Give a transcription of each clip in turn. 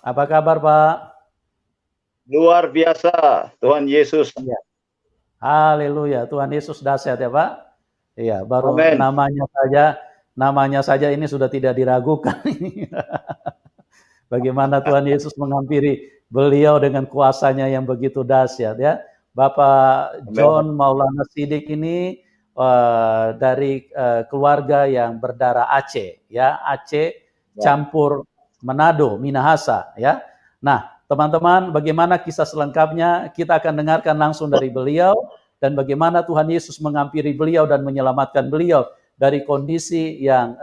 Apa kabar, Pak? Luar biasa, Tuhan Yesus. Iya. Haleluya, Tuhan Yesus dahsyat ya, Pak. Iya, baru Amin. namanya saja ini sudah tidak diragukan. Bagaimana Tuhan Yesus menghampiri beliau dengan kuasanya yang begitu dahsyat ya. Bapak Amin. John Maulana Siddiq ini dari keluarga yang berdarah Aceh ya, Aceh Ya. campur Manado, Minahasa ya. Nah, teman-teman, bagaimana kisah selengkapnya kita akan dengarkan langsung dari beliau dan bagaimana Tuhan Yesus menghampiri beliau dan menyelamatkan beliau dari kondisi yang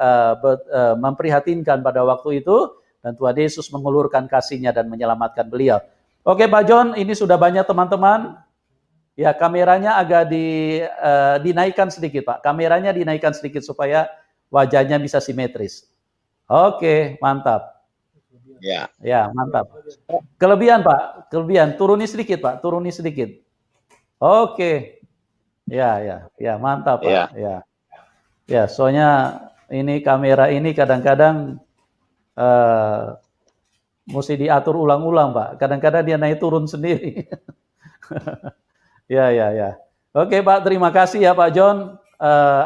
memprihatinkan pada waktu itu, dan Tuhan Yesus mengulurkan kasih-Nya dan menyelamatkan beliau. Oke Pak John, ini sudah banyak teman-teman. Ya, kameranya agak dinaikkan sedikit Pak. Kameranya dinaikkan sedikit supaya wajahnya bisa simetris. Oke, mantap. Ya. Ya, mantap. Kelebihan Pak, kelebihan. Turuni sedikit Pak, turuni sedikit. Oke. Ya, mantap Pak. Ya. Ya, soalnya ini kamera ini kadang-kadang mesti diatur ulang-ulang, Pak. Kadang-kadang dia naik turun sendiri. Ya. Oke, Pak, terima kasih ya Pak John.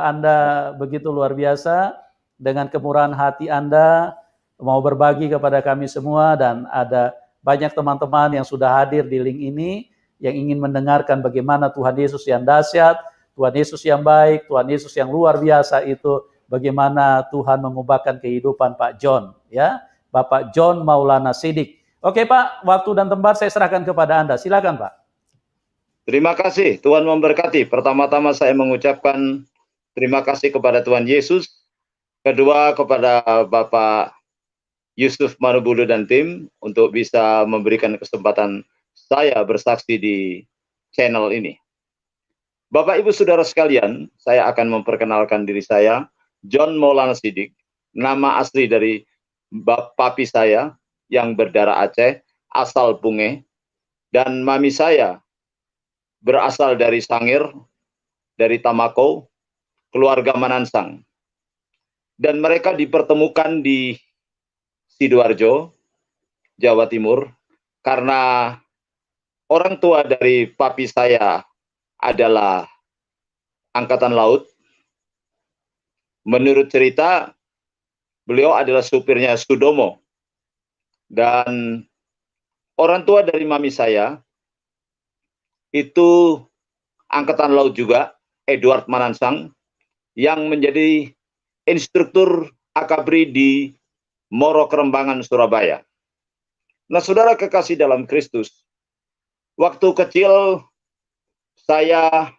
Anda begitu luar biasa dengan kemurahan hati Anda mau berbagi kepada kami semua, dan ada banyak teman-teman yang sudah hadir di link ini yang ingin mendengarkan bagaimana Tuhan Yesus yang dahsyat, Tuhan Yesus yang baik, Tuhan Yesus yang luar biasa itu, bagaimana Tuhan mengubahkan kehidupan Pak John, ya, Bapak John Maulana Siddiq. Oke Pak, waktu dan tempat saya serahkan kepada Anda. Silakan Pak. Terima kasih, Tuhan memberkati. Pertama-tama saya mengucapkan terima kasih kepada Tuhan Yesus. Kedua, kepada Bapak Yusuf Marubulu dan tim untuk bisa memberikan kesempatan saya bersaksi di channel ini. Bapak Ibu Saudara sekalian, saya akan memperkenalkan diri saya, John Maulana Siddiq. Nama asli dari papi saya yang berdarah Aceh, asal Bunge, dan mami saya berasal dari Sangir, dari Tamako, keluarga Manansang. Dan mereka dipertemukan di Sidoarjo, Jawa Timur, karena orang tua dari papi saya adalah Angkatan Laut. Menurut cerita, beliau adalah supirnya Sudomo. Dan orang tua dari mami saya itu Angkatan Laut juga, Edward Manansang, yang menjadi instruktur akabri di Moro Kerembangan, Surabaya. Nah, saudara kekasih dalam Kristus, waktu kecil saya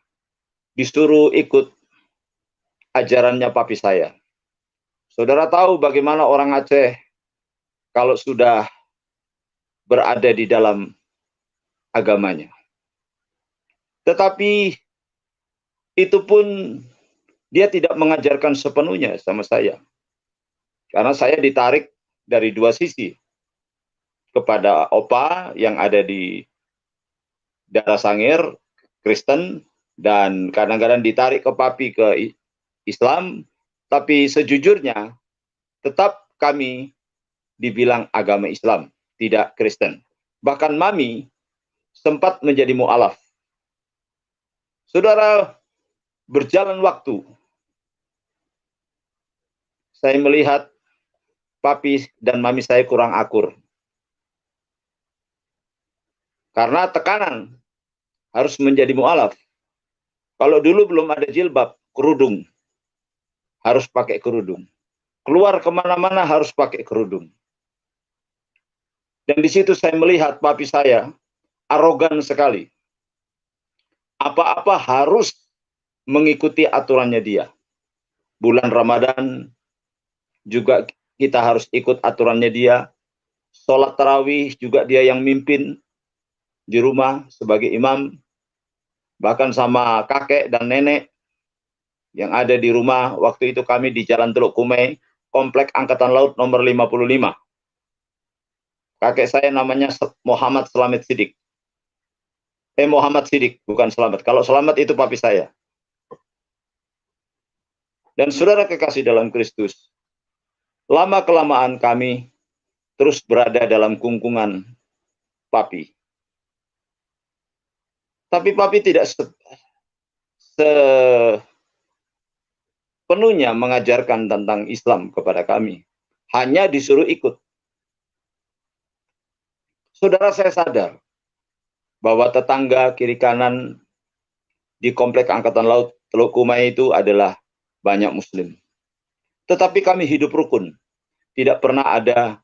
disuruh ikut ajarannya papi saya. Saudara tahu bagaimana orang Aceh kalau sudah berada di dalam agamanya. Tetapi itu pun dia tidak mengajarkan sepenuhnya sama saya. Karena saya ditarik dari dua sisi. Kepada opa yang ada di daerah Sangir, Kristen, dan kadang-kadang ditarik ke papi ke Islam. Tapi sejujurnya tetap kami dibilang agama Islam, tidak Kristen. Bahkan mami sempat menjadi mu'alaf. Saudara, berjalan waktu, saya melihat papi dan mami saya kurang akur. Karena tekanan harus menjadi mu'alaf. Kalau dulu belum ada jilbab, kerudung. Harus pakai kerudung. Keluar kemana-mana harus pakai kerudung. Dan di situ saya melihat papi saya arogan sekali. Apa-apa harus mengikuti aturannya dia. Bulan Ramadan juga kita harus ikut aturannya dia. Sholat tarawih juga dia yang mimpin di rumah sebagai imam. Bahkan sama kakek dan nenek yang ada di rumah. Waktu itu kami di Jalan Teluk Kumai, Komplek Angkatan Laut nomor 55. Kakek saya namanya Muhammad Slamet Siddiq. Muhammad Siddiq, bukan Slamet. Kalau Slamet itu papi saya. Dan saudara kekasih dalam Kristus, lama-kelamaan kami terus berada dalam kungkungan papi. Tapi papi tidak sepenuhnya mengajarkan tentang Islam kepada kami. Hanya disuruh ikut. Saudara, saya sadar bahwa tetangga kiri kanan di komplek Angkatan Laut Teluk Kumai itu adalah banyak Muslim. Tetapi kami hidup rukun. Tidak pernah ada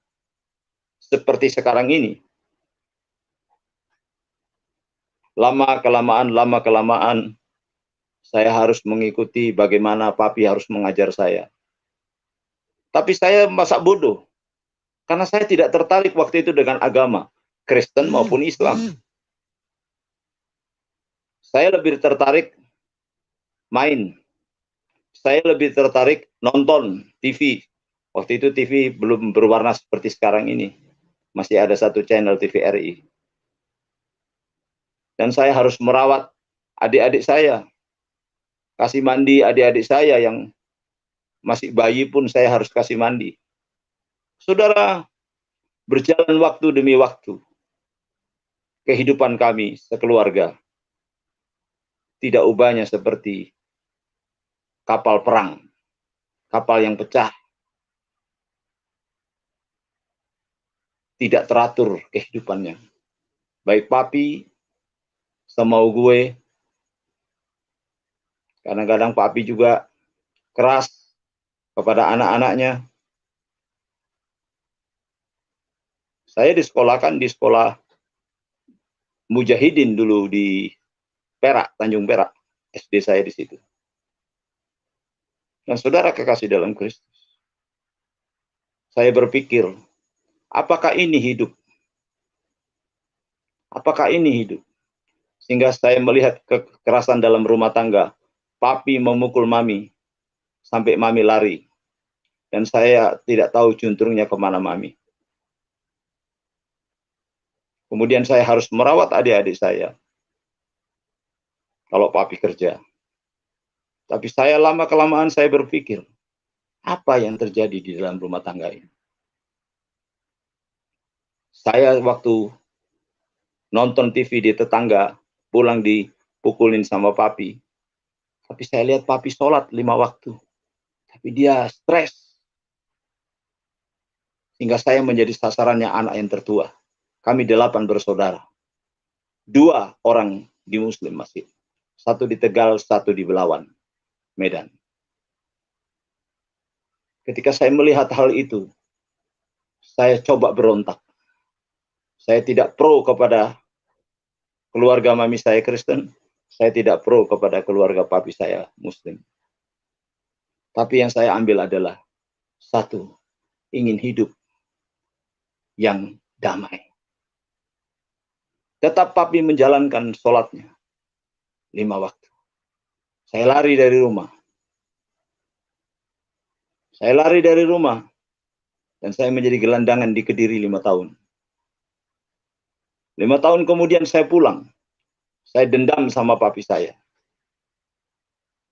seperti sekarang ini. Lama-kelamaan, saya harus mengikuti bagaimana papi harus mengajar saya. Tapi saya masa bodoh. Karena saya tidak tertarik waktu itu dengan agama, Kristen maupun Islam. Saya lebih tertarik main. Saya lebih tertarik nonton TV. Waktu itu TV belum berwarna seperti sekarang ini. Masih ada satu channel TVRI. Dan saya harus merawat adik-adik saya. Kasih mandi adik-adik saya yang masih bayi pun saya harus kasih mandi. Saudara, berjalan waktu demi waktu. Kehidupan kami sekeluarga tidak ubahnya seperti kapal perang, kapal yang pecah, tidak teratur kehidupannya. Baik papi, semau gue, kadang-kadang papi juga keras kepada anak-anaknya. Saya disekolahkan di sekolah Mujahidin dulu di Perak, Tanjung Perak, SD saya di situ. Dan saudara kekasih dalam Kristus, saya berpikir, apakah ini hidup? Apakah ini hidup? Sehingga saya melihat kekerasan dalam rumah tangga. Papi memukul mami, sampai mami lari. Dan saya tidak tahu juntrungnya kemana mami. Kemudian saya harus merawat adik-adik saya. Kalau papi kerja. Tapi saya lama-kelamaan saya berpikir, apa yang terjadi di dalam rumah tangga ini? Saya waktu nonton TV di tetangga, pulang dipukulin sama papi. Tapi saya lihat papi sholat 5 waktu. Tapi dia stres. Hingga saya menjadi sasarannya anak yang tertua. Kami 8 bersaudara. 2 orang di Muslim masih. 1 di Tegal, 1 di Belawan, Medan. Ketika saya melihat hal itu, saya coba berontak. Saya tidak pro kepada keluarga mami saya Kristen. Saya tidak pro kepada keluarga papi saya Muslim. Tapi yang saya ambil adalah 1, ingin hidup yang damai. Tetap papi menjalankan sholatnya 5 waktu. Saya lari dari rumah. Dan saya menjadi gelandangan di Kediri 5 tahun. 5 tahun kemudian saya pulang. Saya dendam sama papi saya.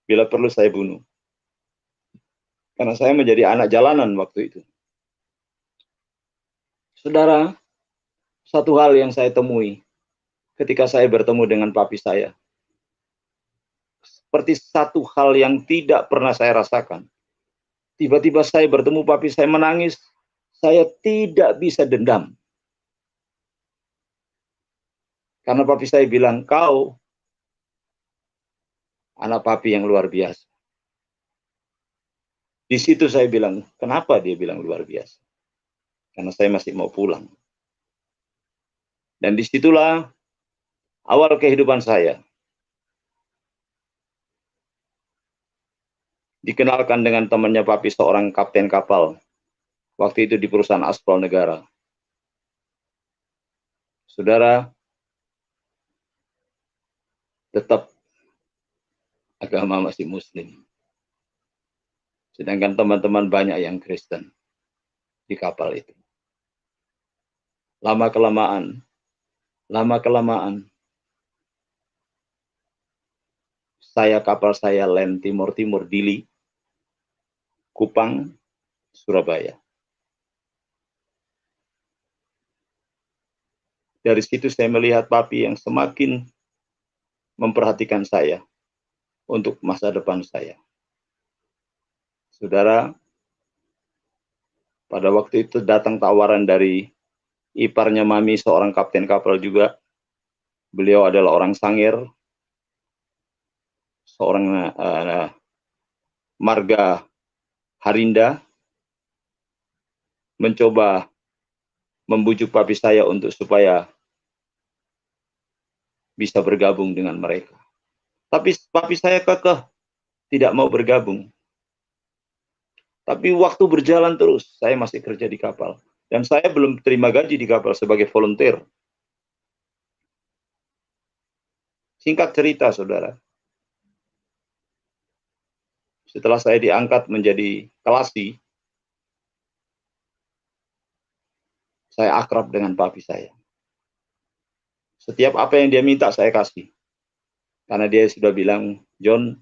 Bila perlu saya bunuh. Karena saya menjadi anak jalanan waktu itu. Saudara, satu hal yang saya temui ketika saya bertemu dengan papi saya. Seperti satu hal yang tidak pernah saya rasakan. Tiba-tiba saya bertemu papi saya menangis. Saya tidak bisa dendam. Karena papi saya bilang, kau anak papi yang luar biasa. Di situ saya bilang, kenapa dia bilang luar biasa? Karena saya masih mau pulang. Dan disitulah awal kehidupan saya. Dikenalkan dengan temannya papi, seorang kapten kapal. Waktu itu di perusahaan aspal negara. Saudara, tetap agama masih Muslim. Sedangkan teman-teman banyak yang Kristen di kapal itu. Lama-kelamaan, kapal saya land timur-timur, Dili, Kupang, Surabaya. Dari situ saya melihat papi yang semakin memperhatikan saya untuk masa depan saya. Saudara, pada waktu itu datang tawaran dari iparnya mami, seorang kapten kapal juga. Beliau adalah orang Sangir, seorang marga Harinda, mencoba membujuk papi saya untuk supaya bisa bergabung dengan mereka. Tapi papi saya kekeh tidak mau bergabung. Tapi waktu berjalan terus, saya masih kerja di kapal. Dan saya belum terima gaji di kapal sebagai volunteer. Singkat cerita, saudara. Setelah saya diangkat menjadi kelasi, saya akrab dengan papi saya. Setiap apa yang dia minta, saya kasih. Karena dia sudah bilang, John,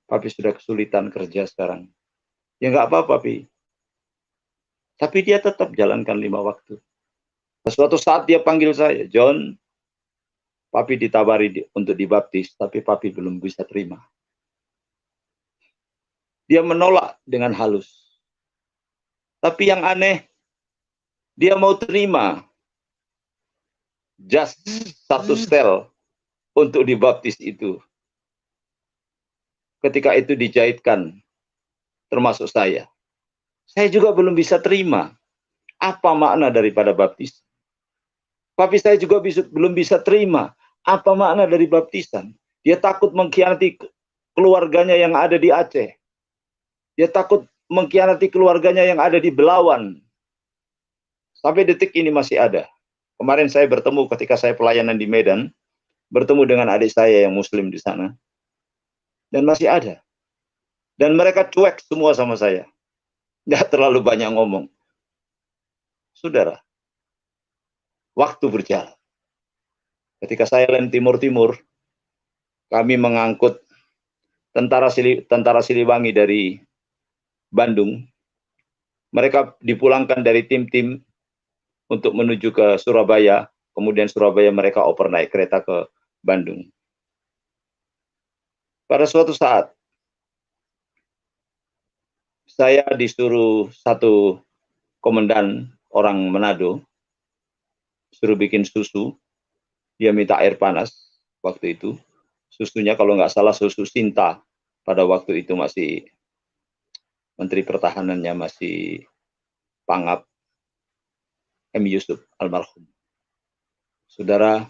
papi sudah kesulitan kerja sekarang. Ya nggak apa-apa, papi. Tapi dia tetap jalankan 5 waktu. Suatu saat dia panggil saya, John, papi ditawari untuk dibaptis, tapi papi belum bisa terima. Dia menolak dengan halus. Tapi yang aneh, dia mau terima just satu setel untuk dibaptis itu. Ketika itu dijahitkan, termasuk saya. Saya juga belum bisa terima apa makna daripada baptis. Papi saya juga belum bisa terima apa makna dari baptisan. Dia takut mengkhianati keluarganya yang ada di Aceh. Dia takut mengkhianati keluarganya yang ada di Belawan. Sampai detik ini masih ada. Kemarin saya bertemu ketika saya pelayanan di Medan, bertemu dengan adik saya yang muslim di sana. Dan masih ada. Dan mereka cuek semua sama saya. Nggak terlalu banyak ngomong. Saudara, waktu berjalan. Ketika saya lem timur-timur, kami mengangkut tentara Siliwangi dari Bandung. Mereka dipulangkan dari tim-tim untuk menuju ke Surabaya. Kemudian Surabaya mereka naik kereta ke Bandung. Pada suatu saat, saya disuruh satu komandan orang Manado, suruh bikin susu. Dia minta air panas waktu itu. Susunya kalau nggak salah susu Sinta. Pada waktu itu masih Menteri Pertahanannya masih Pangap M. Yusuf almarhum. Saudara,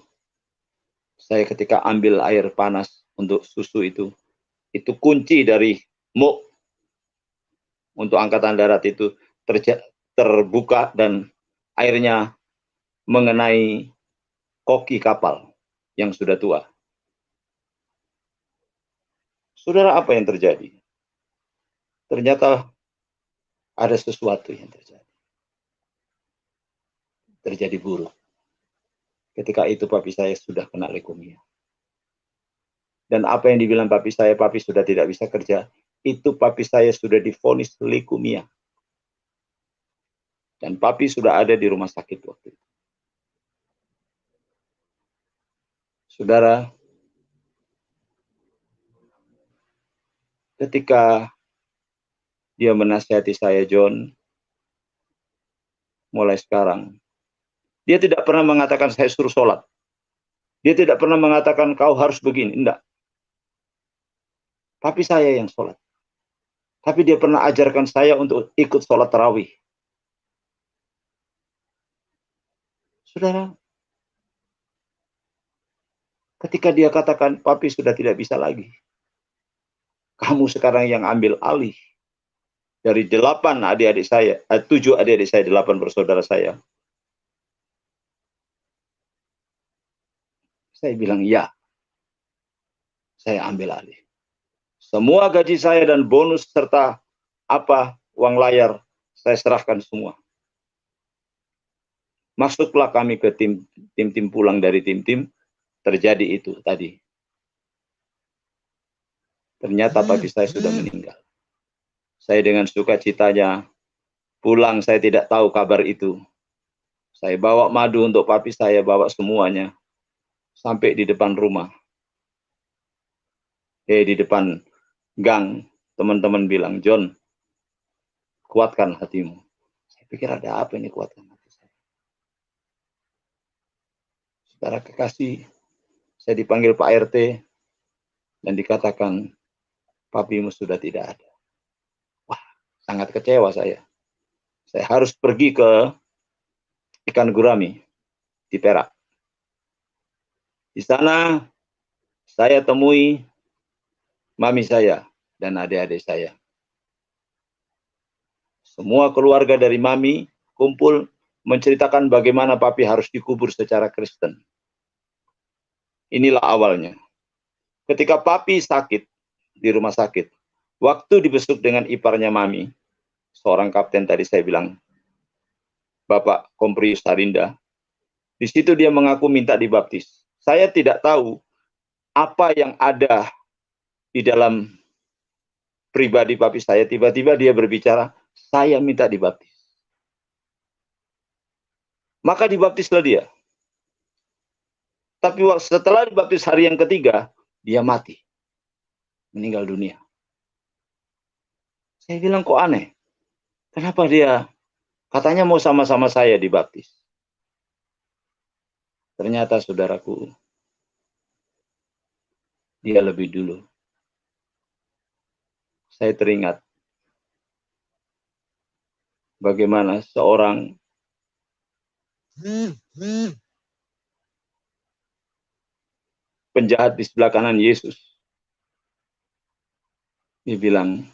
saya ketika ambil air panas untuk susu itu kunci dari MUK untuk Angkatan Darat itu terbuka dan airnya mengenai koki kapal yang sudah tua. Saudara, apa yang terjadi? Ternyata ada sesuatu yang terjadi. Terjadi buruk. Ketika itu papi saya sudah kena leukemia. Dan apa yang dibilang papi sudah tidak bisa kerja, itu papi saya sudah divonis leukemia. Dan papi sudah ada di rumah sakit waktu itu. Saudara, ketika dia menasihati saya, John, mulai sekarang, dia tidak pernah mengatakan saya suruh sholat. Dia tidak pernah mengatakan kau harus begini, enggak. Papi saya yang sholat. Tapi dia pernah ajarkan saya untuk ikut sholat tarawih. Saudara, ketika dia katakan, papi sudah tidak bisa lagi. Kamu sekarang yang ambil alih. Dari 8 adik-adik saya, 7 adik-adik saya, 8 bersaudara saya. Saya bilang, ya. Saya ambil alih. Semua gaji saya dan bonus serta uang layar, saya serahkan semua. Masuklah kami ke tim pulang dari tim-tim, terjadi itu tadi. Ternyata papi saya sudah meninggal. Saya dengan sukacitanya pulang, saya tidak tahu kabar itu. Saya bawa madu untuk papi saya, bawa semuanya. Sampai di depan rumah. Di depan gang, teman-teman bilang, John, kuatkan hatimu. Saya pikir ada apa ini kuatkan hati saya. Saudara kekasih, saya dipanggil Pak RT, dan dikatakan, papimu sudah tidak ada. Wah, sangat kecewa saya. Saya harus pergi ke ikan gurami di Perak. Di sana saya temui mami saya dan adik-adik saya. Semua keluarga dari mami kumpul menceritakan bagaimana papi harus dikubur secara Kristen. Inilah awalnya. Ketika papi sakit di rumah sakit, waktu dibesuk dengan iparnya mami, seorang kapten tadi saya bilang, Bapak Komprius Tarinda, di situ dia mengaku minta dibaptis. Saya tidak tahu apa yang ada di dalam pribadi papi saya. Tiba-tiba dia berbicara, saya minta dibaptis. Maka dibaptislah dia. Tapi setelah dibaptis hari yang ketiga, dia mati. Meninggal dunia. Saya bilang, kok aneh? Kenapa dia katanya mau sama-sama saya dibaptis? Ternyata saudaraku, dia lebih dulu. Saya teringat bagaimana seorang penjahat di sebelah kanan Yesus. Dia bilang,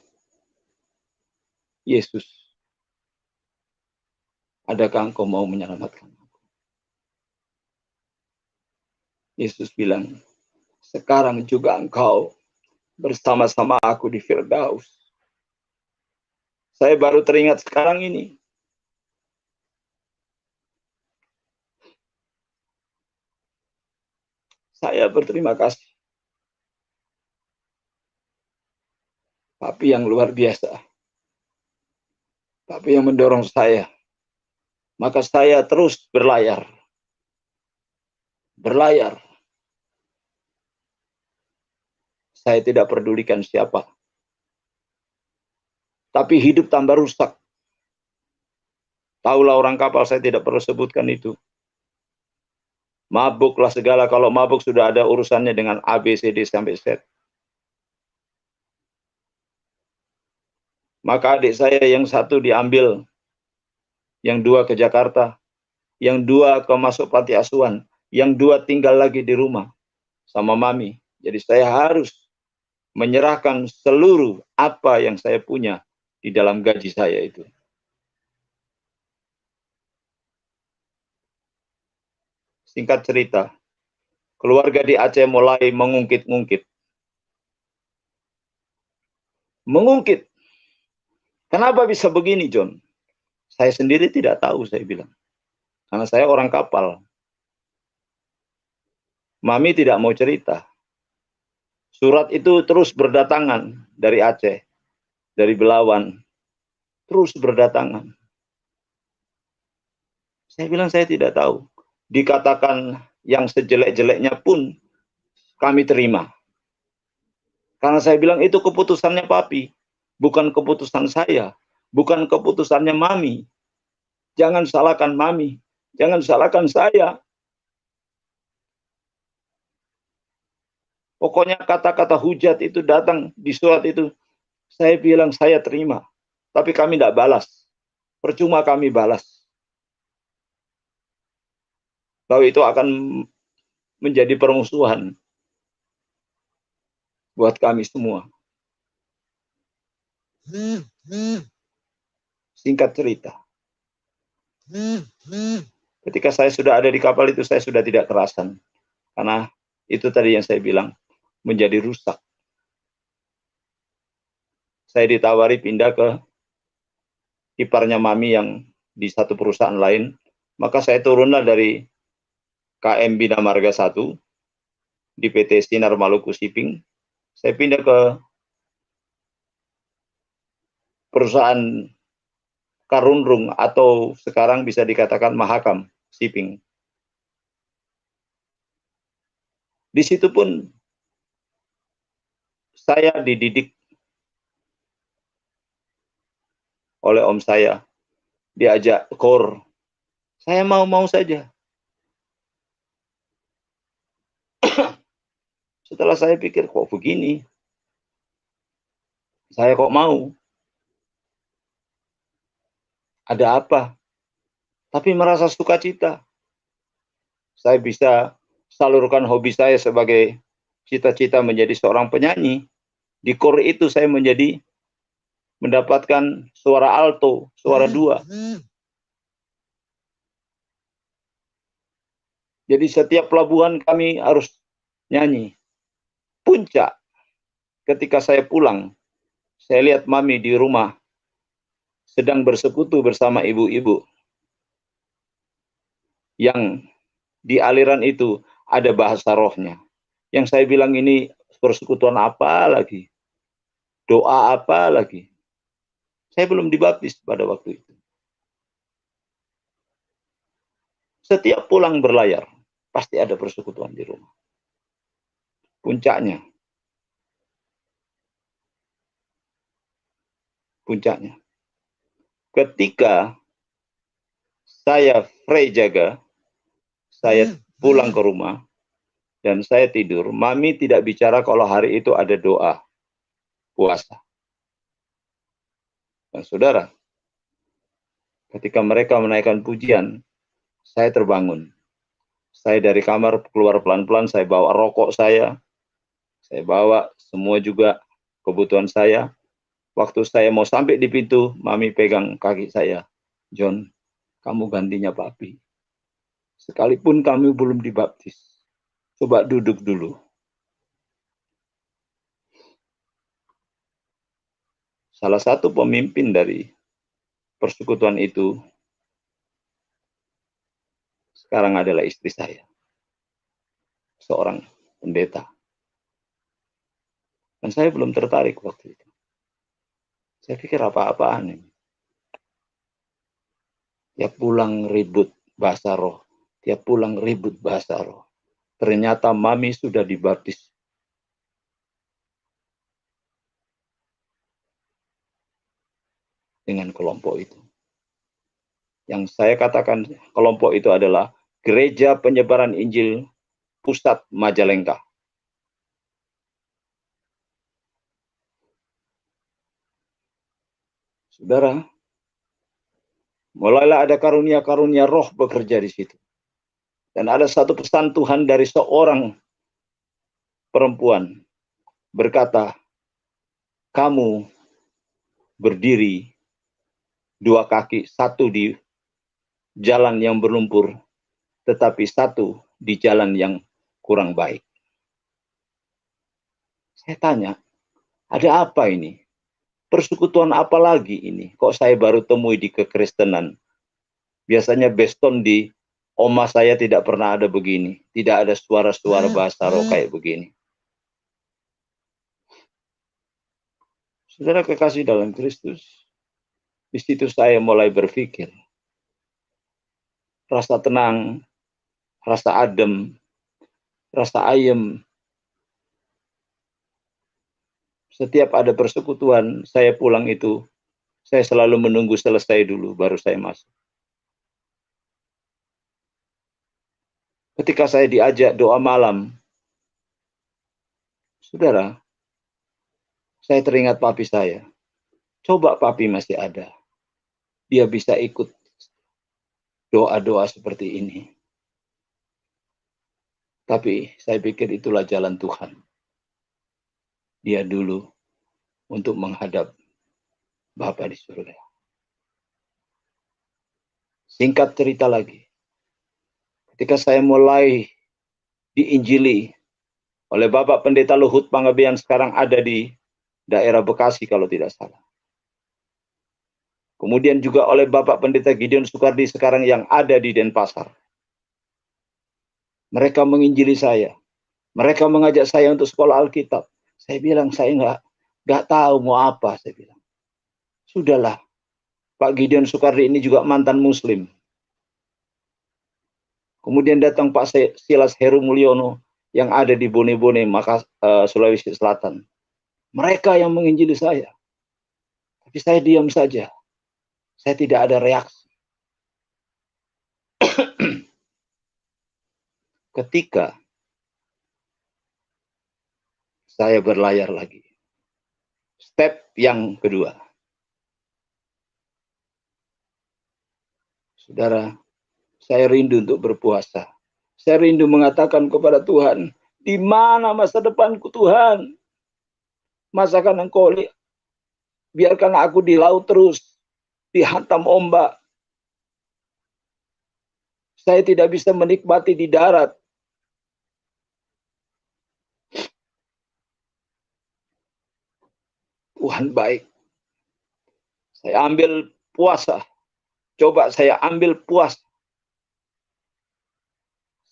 Yesus, adakah engkau mau menyelamatkan aku? Yesus bilang, sekarang juga engkau bersama-sama aku di Firdaus. Saya baru teringat sekarang ini. Saya berterima kasih. Papi yang luar biasa. Papi yang mendorong saya. Maka saya terus berlayar. Berlayar. Saya tidak pedulikan siapa. Tapi hidup tambah rusak. Taulah orang kapal, saya tidak perlu sebutkan itu. Mabuklah segala, kalau mabuk sudah ada urusannya dengan A, B, C, D sampai Z. Maka adik saya yang satu diambil, yang dua ke Jakarta, yang dua ke masuk panti asuhan, yang dua tinggal lagi di rumah sama mami. Jadi saya harus menyerahkan seluruh apa yang saya punya di dalam gaji saya itu. Singkat cerita, keluarga di Aceh mulai mengungkit-ungkit. Mengungkit. Kenapa bisa begini, John? Saya sendiri tidak tahu, saya bilang. Karena saya orang kapal. Mami tidak mau cerita. Surat itu terus berdatangan dari Aceh, dari Belawan. Terus berdatangan. Saya bilang saya tidak tahu. Dikatakan yang sejelek-jeleknya pun kami terima. Karena saya bilang itu keputusannya papi, bukan keputusan saya, bukan keputusannya mami. Jangan salahkan mami, jangan salahkan saya. Pokoknya kata-kata hujat itu datang di surat itu. Saya bilang saya terima, tapi kami tidak balas. Percuma kami balas. Bahwa itu akan menjadi permusuhan buat kami semua. Singkat cerita, ketika saya sudah ada di kapal itu, saya sudah tidak kerasan. Karena itu tadi yang saya bilang, menjadi rusak. Saya ditawari pindah ke iparnya mami yang di satu perusahaan lain. Maka saya turunlah dari KM Bina Marga 1 di PT Sinar Maluku Shipping. Saya pindah ke perusahaan Karunrung atau sekarang bisa dikatakan Mahakam. shipping. Di situ pun saya dididik oleh om saya, diajak KOR. Saya mau-mau saja. Setelah saya pikir, kok begini? Saya kok mau? Ada apa? Tapi merasa sukacita. Saya bisa salurkan hobi saya sebagai cita-cita menjadi seorang penyanyi. Di KOR itu saya mendapatkan suara alto, suara dua. Jadi setiap pelabuhan kami harus nyanyi. Puncak, ketika saya pulang, saya lihat mami di rumah sedang bersekutu bersama ibu-ibu. Yang di aliran itu ada bahasa rohnya. Yang saya bilang ini persekutuan apa lagi? Doa apa lagi? Saya belum dibaptis pada waktu itu. Setiap pulang berlayar, pasti ada persekutuan di rumah. Puncaknya. Ketika saya free jaga, saya pulang ke rumah, dan saya tidur, mami tidak bicara kalau hari itu ada doa, puasa. Dan saudara, ketika mereka menaikkan pujian, saya terbangun. Saya dari kamar keluar pelan-pelan, saya bawa rokok saya bawa semua juga kebutuhan saya. Waktu saya mau sampai di pintu, mami pegang kaki saya. John, kamu gantinya papi. Sekalipun kami belum dibaptis, coba duduk dulu. Salah satu pemimpin dari persekutuan itu sekarang adalah istri saya, seorang pendeta. Dan saya belum tertarik waktu itu. Saya pikir apa-apaan ini. Tiap pulang ribut bahasa roh. Tiap pulang ribut bahasa roh. Ternyata mami sudah dibaptis. Dengan kelompok itu. Yang saya katakan kelompok itu adalah Gereja Penyebaran Injil Pusat Majalengka. Saudara, mulailah ada karunia-karunia roh bekerja di situ. Dan ada satu pesan Tuhan dari seorang perempuan berkata, kamu berdiri dua kaki, satu di jalan yang berlumpur, tetapi satu di jalan yang kurang baik. Saya tanya, ada apa ini? Persekutuan apa lagi ini? Kok saya baru temui di kekristenan? Biasanya Beston di oma saya tidak pernah ada begini. Tidak ada suara-suara bahasa roh kayak begini. Saudara kekasih dalam Kristus, di situ saya mulai berpikir. Rasa tenang, rasa adem, rasa ayem. Setiap ada persekutuan, saya pulang itu, saya selalu menunggu selesai dulu, baru saya masuk. Ketika saya diajak doa malam, saudara, saya teringat papi saya. Coba papi masih ada. Dia bisa ikut doa-doa seperti ini. Tapi saya pikir itulah jalan Tuhan. Dia dulu untuk menghadap Bapa di surga. Singkat cerita lagi. Ketika saya mulai diinjili oleh Bapak Pendeta Luhut Panggabean, sekarang ada di daerah Bekasi kalau tidak salah. Kemudian juga oleh Bapak Pendeta Gideon Sukardi sekarang yang ada di Denpasar. Mereka menginjili saya. Mereka mengajak saya untuk sekolah Alkitab. Saya bilang, saya nggak tahu mau apa, saya bilang. Sudahlah, Pak Gideon Sukardi ini juga mantan Muslim. Kemudian datang Pak Silas Heru Mulyono yang ada di Bone-Bone, Sulawesi Selatan. Mereka yang menginjili saya. Tapi saya diam saja. Saya tidak ada reaksi. Ketika saya berlayar lagi. Step yang kedua. Saudara, saya rindu untuk berpuasa. Saya rindu mengatakan kepada Tuhan, di mana masa depanku Tuhan? Masakan Engkau biarkan aku di laut terus, dihantam ombak. Saya tidak bisa menikmati di darat. Tuhan baik. Saya ambil puasa. Coba saya ambil puasa.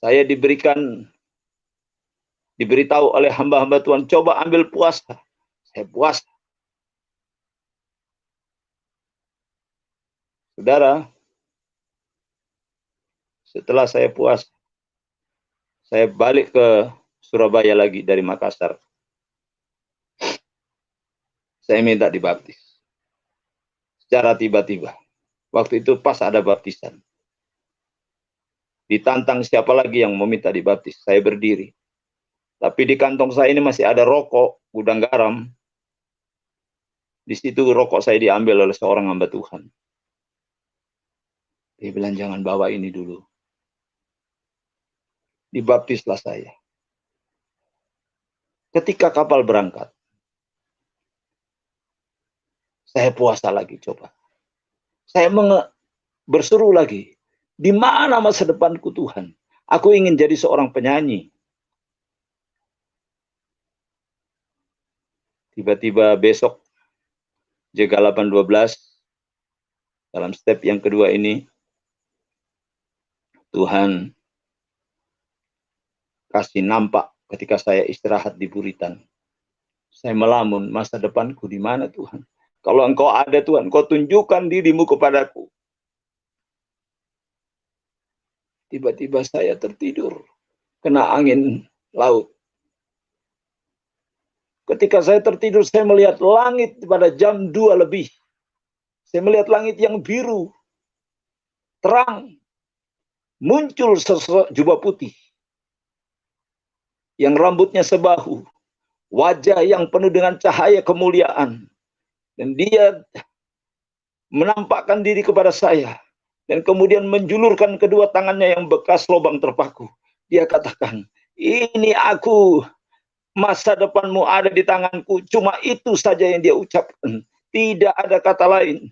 Saya diberitahu oleh hamba-hamba Tuhan, coba ambil puasa. Saya puasa. Saudara, setelah saya puasa, saya balik ke Surabaya lagi dari Makassar. Saya minta dibaptis. Secara tiba-tiba. Waktu itu pas ada baptisan. Ditantang siapa lagi yang meminta dibaptis. Saya berdiri. Tapi di kantong saya ini masih ada rokok, gudang garam. Di situ rokok saya diambil oleh seorang hamba Tuhan. Dia bilang, jangan bawa ini dulu. Dibaptislah saya. Ketika kapal berangkat, saya puasa lagi coba. Saya berseru lagi. Di mana masa depanku Tuhan? Aku ingin jadi seorang penyanyi. Tiba-tiba besok, jaga 8:12, dalam step yang kedua ini, Tuhan kasih nampak ketika saya istirahat di Buritan. Saya melamun, masa depanku di mana Tuhan? Kalau Engkau ada Tuhan, Engkau tunjukkan dirimu kepadaku. Tiba-tiba saya tertidur, kena angin laut. Ketika saya tertidur, saya melihat langit pada jam 2 lebih. Saya melihat langit yang biru, terang. Muncul sosok jubah putih, yang rambutnya sebahu, wajah yang penuh dengan cahaya kemuliaan. Dan dia menampakkan diri kepada saya. Dan kemudian menjulurkan kedua tangannya yang bekas lubang terpaku. Dia katakan, ini aku, masa depanmu ada di tanganku. Cuma itu saja yang dia ucapkan. Tidak ada kata lain.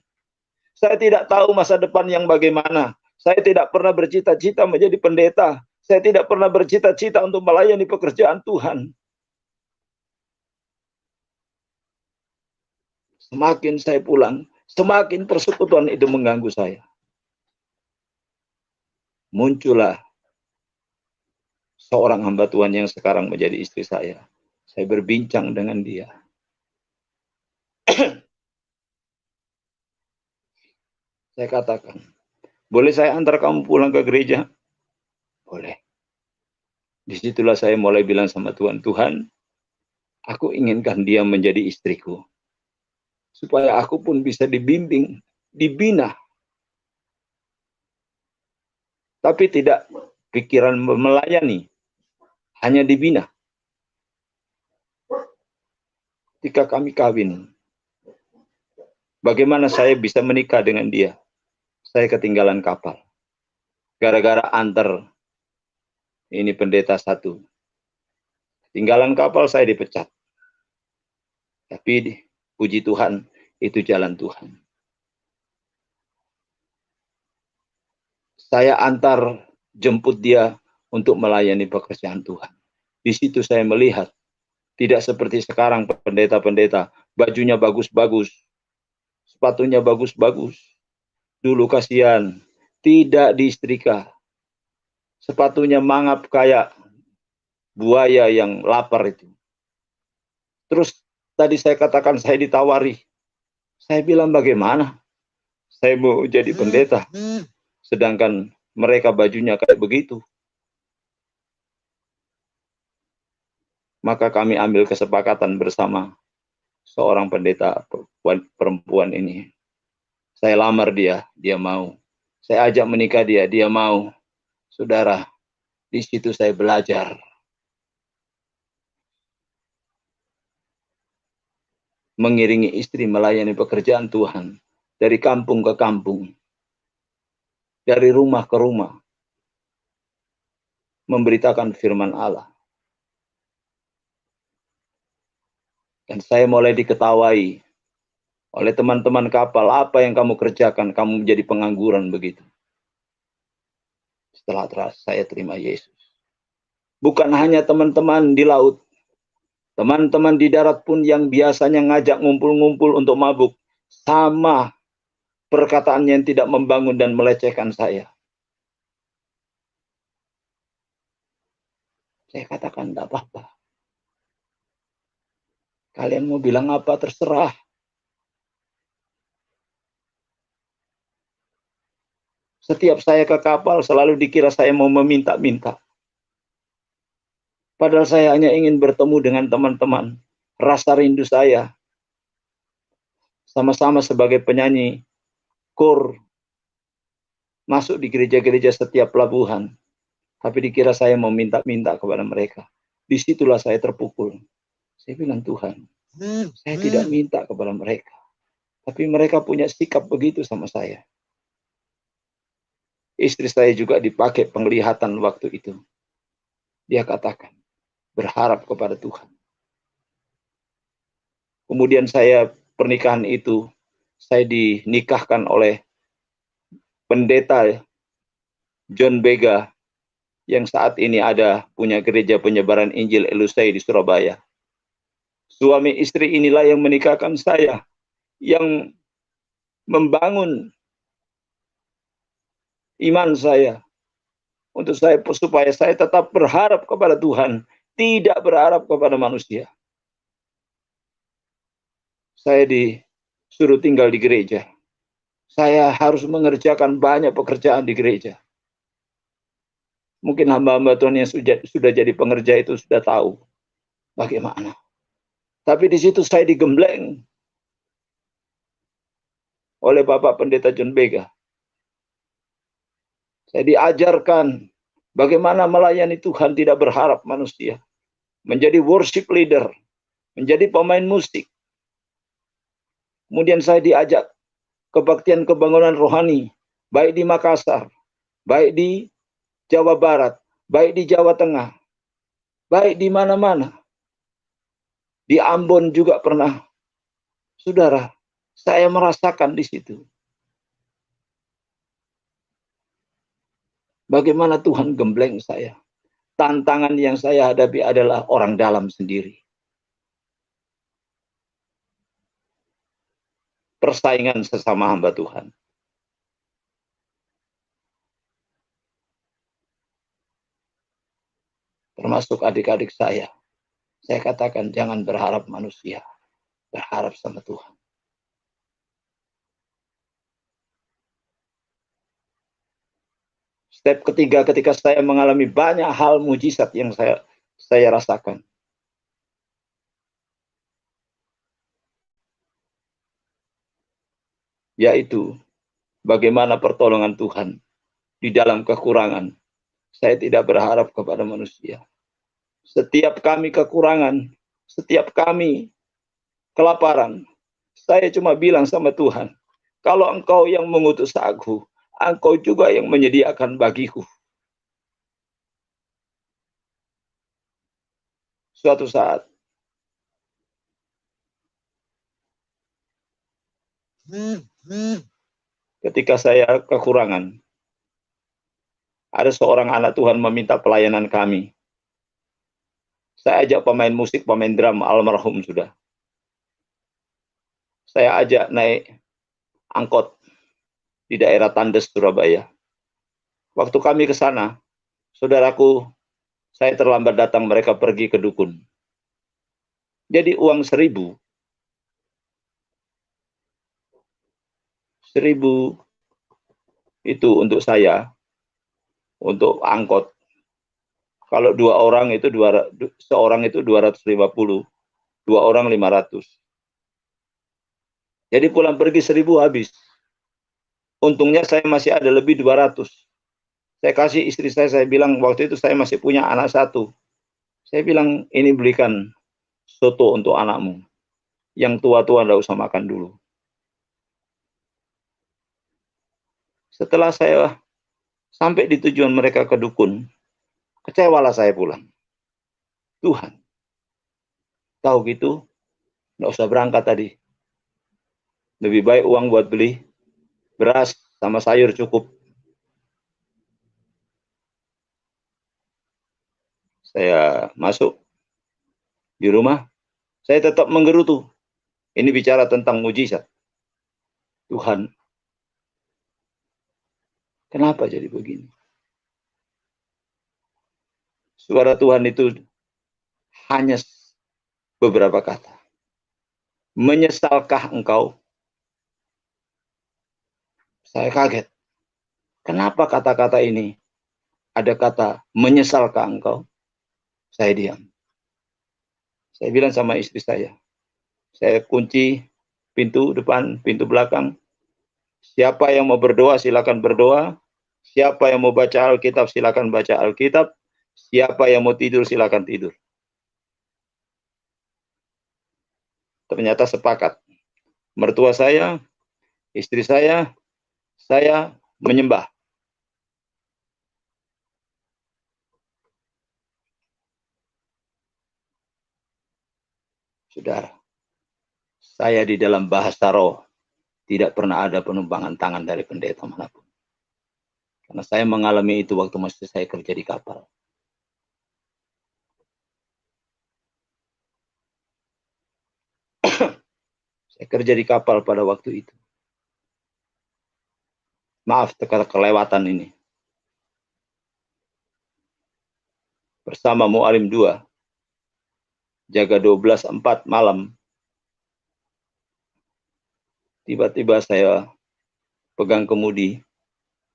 Saya tidak tahu masa depan yang bagaimana. Saya tidak pernah bercita-cita menjadi pendeta. Saya tidak pernah bercita-cita untuk melayani pekerjaan Tuhan. Semakin saya pulang, semakin persekutuan itu mengganggu saya. Muncullah seorang hamba Tuhan yang sekarang menjadi istri saya. Saya berbincang dengan dia. Saya katakan, boleh saya antar kamu pulang ke gereja? Boleh. Disitulah saya mulai bilang sama Tuhan, Tuhan, aku inginkan dia menjadi istriku. Supaya aku pun bisa dibimbing, dibina. Tapi tidak pikiran melayani, hanya dibina. Ketika kami kawin, bagaimana saya bisa menikah dengan dia? Saya ketinggalan kapal. Gara-gara antar ini pendeta satu. Ketinggalan kapal saya dipecat. Tapi puji Tuhan, itu jalan Tuhan. Saya antar jemput dia untuk melayani pekerjaan Tuhan. Di situ saya melihat, tidak seperti sekarang pendeta-pendeta, bajunya bagus-bagus, sepatunya bagus-bagus. Dulu kasihan, tidak diistrika. Sepatunya mangap kayak buaya yang lapar itu. Terus tadi saya katakan saya ditawari. Saya bilang bagaimana? Saya mau jadi pendeta. Sedangkan mereka bajunya kayak begitu. Maka kami ambil kesepakatan bersama seorang pendeta perempuan ini. Saya lamar dia, dia mau. Saya ajak menikah dia, dia mau. Saudara, di situ saya belajar mengiringi istri melayani pekerjaan Tuhan dari kampung ke kampung, dari rumah ke rumah, memberitakan firman Allah. Dan saya mulai diketawai oleh teman-teman kapal, apa yang kamu kerjakan, kamu menjadi pengangguran begitu. Setelah saya terima Yesus. Bukan hanya teman-teman di laut, teman-teman di darat pun yang biasanya ngajak ngumpul-ngumpul untuk mabuk, sama perkataannya yang tidak membangun dan melecehkan saya. Saya katakan, tidak apa-apa. Kalian mau bilang apa, terserah. Setiap saya ke kapal, selalu dikira saya mau meminta-minta. Padahal saya hanya ingin bertemu dengan teman-teman. Rasa rindu saya, sama-sama sebagai penyanyi kor, masuk di gereja-gereja setiap pelabuhan. Tapi dikira saya mau minta-minta kepada mereka. Disitulah saya terpukul. Saya bilang, Tuhan, saya tidak minta kepada mereka. Tapi mereka punya sikap begitu sama saya. Istri saya juga dipakai penglihatan waktu itu. Dia katakan, berharap kepada Tuhan. Kemudian saya, pernikahan itu, saya dinikahkan oleh pendeta John Bega, yang saat ini ada punya gereja penyebaran Injil Elusai di Surabaya. Suami istri inilah yang menikahkan saya, yang membangun iman saya, untuk saya supaya saya tetap berharap kepada Tuhan, tidak berharap kepada manusia. Saya disuruh tinggal di gereja. Saya harus mengerjakan banyak pekerjaan di gereja. Mungkin hamba-hamba Tuhan yang sudah jadi pengerja itu sudah tahu bagaimana. Tapi di situ saya digembleng oleh Bapak Pendeta John Bega. Saya diajarkan bagaimana melayani Tuhan tidak berharap manusia. Menjadi worship leader, menjadi pemain musik. Kemudian saya diajak kebaktian kebangunan rohani, baik di Makassar, baik di Jawa Barat, baik di Jawa Tengah, baik di mana-mana. Di Ambon juga pernah. Saudara, saya merasakan di situ bagaimana Tuhan gembleng saya. Tantangan yang saya hadapi adalah orang dalam sendiri. Persaingan sesama hamba Tuhan. Termasuk adik-adik saya. Saya katakan jangan berharap manusia. Berharap sama Tuhan. Step ketiga, ketika saya mengalami banyak hal mujizat yang saya rasakan. Yaitu bagaimana pertolongan Tuhan di dalam kekurangan. Saya tidak berharap kepada manusia. Setiap kami kekurangan, setiap kami kelaparan, saya cuma bilang sama Tuhan, kalau Engkau yang mengutus aku, Engkau juga yang menyediakan bagiku. Suatu saat, ketika saya kekurangan, ada seorang anak Tuhan meminta pelayanan kami. Saya ajak pemain musik, pemain drum, almarhum sudah. Saya ajak naik angkot di daerah Tandes, Surabaya. Waktu kami ke sana, saudaraku, saya terlambat datang, mereka pergi ke dukun. Jadi uang 1.000 itu untuk saya untuk angkot. Kalau seorang itu 250, 2 orang 500. Jadi pulang pergi 1000 habis. Untungnya saya masih ada lebih 200. Saya kasih istri saya bilang waktu itu saya masih punya anak 1. Saya bilang, ini belikan soto untuk anakmu. Yang tua-tua enggak usah makan dulu. Setelah saya sampai di tujuan mereka ke dukun, kecewalah saya pulang. Tuhan, tahu gitu, enggak usah berangkat tadi. Lebih baik uang buat beli beras sama sayur cukup. Saya masuk di rumah, saya tetap menggerutu. Ini bicara tentang mujizat. Tuhan, kenapa jadi begini? Suara Tuhan itu hanya beberapa kata. Menyesalkah engkau? Saya kaget. Kenapa kata-kata ini? Ada kata menyesalkah engkau? Saya diam. Saya bilang sama istri saya kunci pintu depan, pintu belakang. Siapa yang mau berdoa silakan berdoa. Siapa yang mau baca Alkitab silakan baca Alkitab. Siapa yang mau tidur silakan tidur. Ternyata sepakat. Mertua saya, istri saya menyembah. Saudara, saya di dalam bahasa roh tidak pernah ada penumpangan tangan dari pendeta manapun. Karena saya mengalami itu waktu masih saya kerja di kapal. Saya kerja di kapal pada waktu itu. Maaf kelewatan ini. Bersama Mu'alim 2. Jaga 12.4 malam. Tiba-tiba saya pegang kemudi.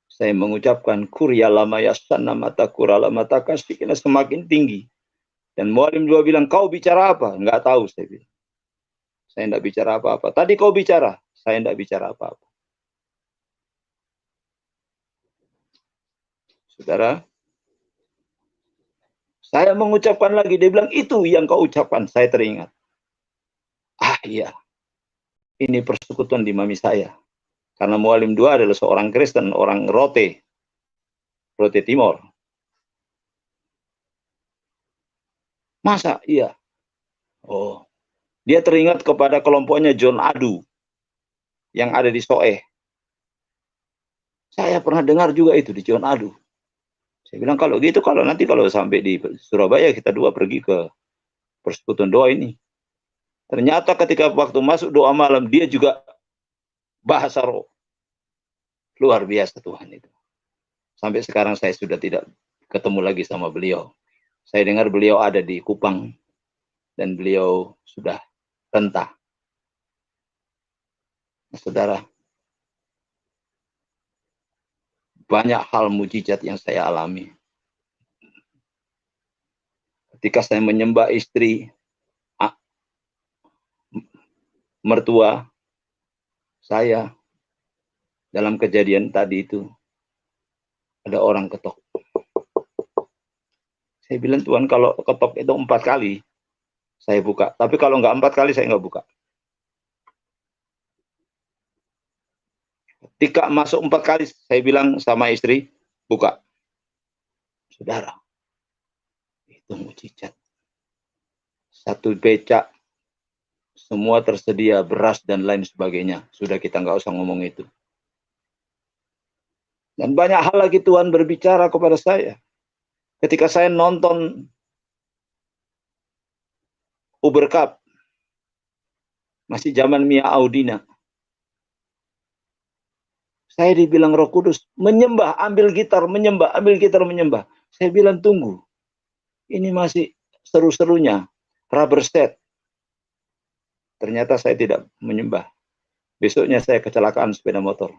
Saya mengucapkan kurya lama yasana mata kurala mata kasihnya semakin tinggi. Dan Mu'alim 2 bilang, kau bicara apa? Enggak tahu, saya bilang. Saya enggak bicara apa-apa. Tadi kau bicara, saya enggak bicara apa-apa. Saudara, saya mengucapkan lagi, dia bilang, itu yang kau ucapkan, saya teringat. Ah iya, ini persekutuan di mami saya. Karena Mu'alim 2 adalah seorang Kristen, orang Rote Timor. Masa? Iya. Oh, dia teringat kepada kelompoknya John Adu yang ada di Soeh. Saya pernah dengar juga itu di John Adu. Saya bilang kalau gitu, kalau sampai di Surabaya kita dua pergi ke persekutuan doa ini. Ternyata ketika waktu masuk doa malam dia juga bahasa roh. Luar biasa Tuhan itu. Sampai sekarang saya sudah tidak ketemu lagi sama beliau. Saya dengar beliau ada di Kupang dan beliau sudah rentah. Nah, saudara, banyak hal mujizat yang saya alami. Ketika saya menyembah istri, mertua saya, dalam kejadian tadi itu, ada orang ketok. Saya bilang, Tuhan kalau ketok itu 4 kali, saya buka. Tapi kalau nggak 4 kali, saya nggak buka. Ketika masuk 4 kali, saya bilang sama istri, buka. Saudara, itu mujizat. 1 becak, semua tersedia, beras dan lain sebagainya. Sudah kita nggak usah ngomong itu. Dan banyak hal lagi Tuhan berbicara kepada saya. Ketika saya nonton Uber Cup, masih zaman Mia Audina, saya dibilang Roh Kudus, menyembah, ambil gitar, menyembah, ambil gitar, menyembah. Saya bilang, tunggu, ini masih seru-serunya, rubber set. Ternyata saya tidak menyembah. Besoknya saya kecelakaan sepeda motor.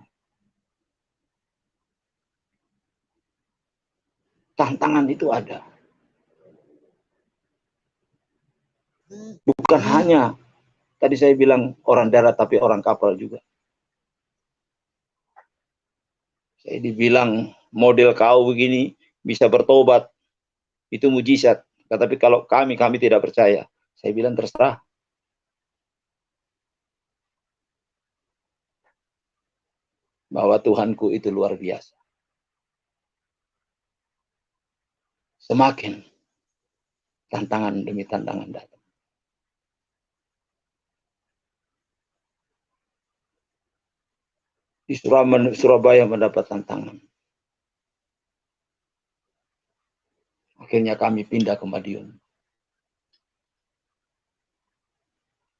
tantangan itu ada. Bukan hanya tadi saya bilang orang darat, tapi orang kapal juga. Saya dibilang model kau begini bisa bertobat, itu mujizat. Tetapi kalau kami tidak percaya. Saya bilang terserah. Bahwa Tuhanku itu luar biasa. Semakin tantangan demi tantangan datang. Di Surabaya mendapat tantangan. Akhirnya kami pindah ke Madiun.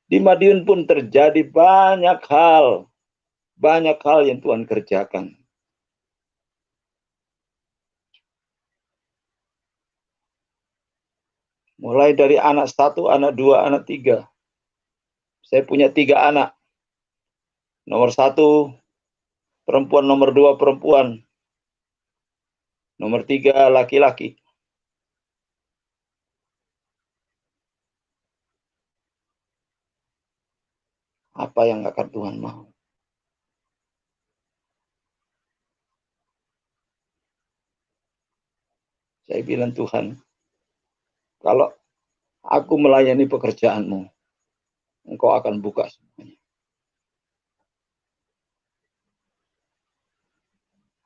Di Madiun pun terjadi banyak hal yang Tuhan kerjakan. Mulai dari anak 1, anak 2, anak 3. Saya punya 3 anak. Nomor 1 perempuan, nomor 2 perempuan. Nomor 3 laki-laki. Apa yang akan Tuhan mau? Saya bilang, Tuhan, kalau aku melayani pekerjaan-Mu, Engkau akan buka semuanya.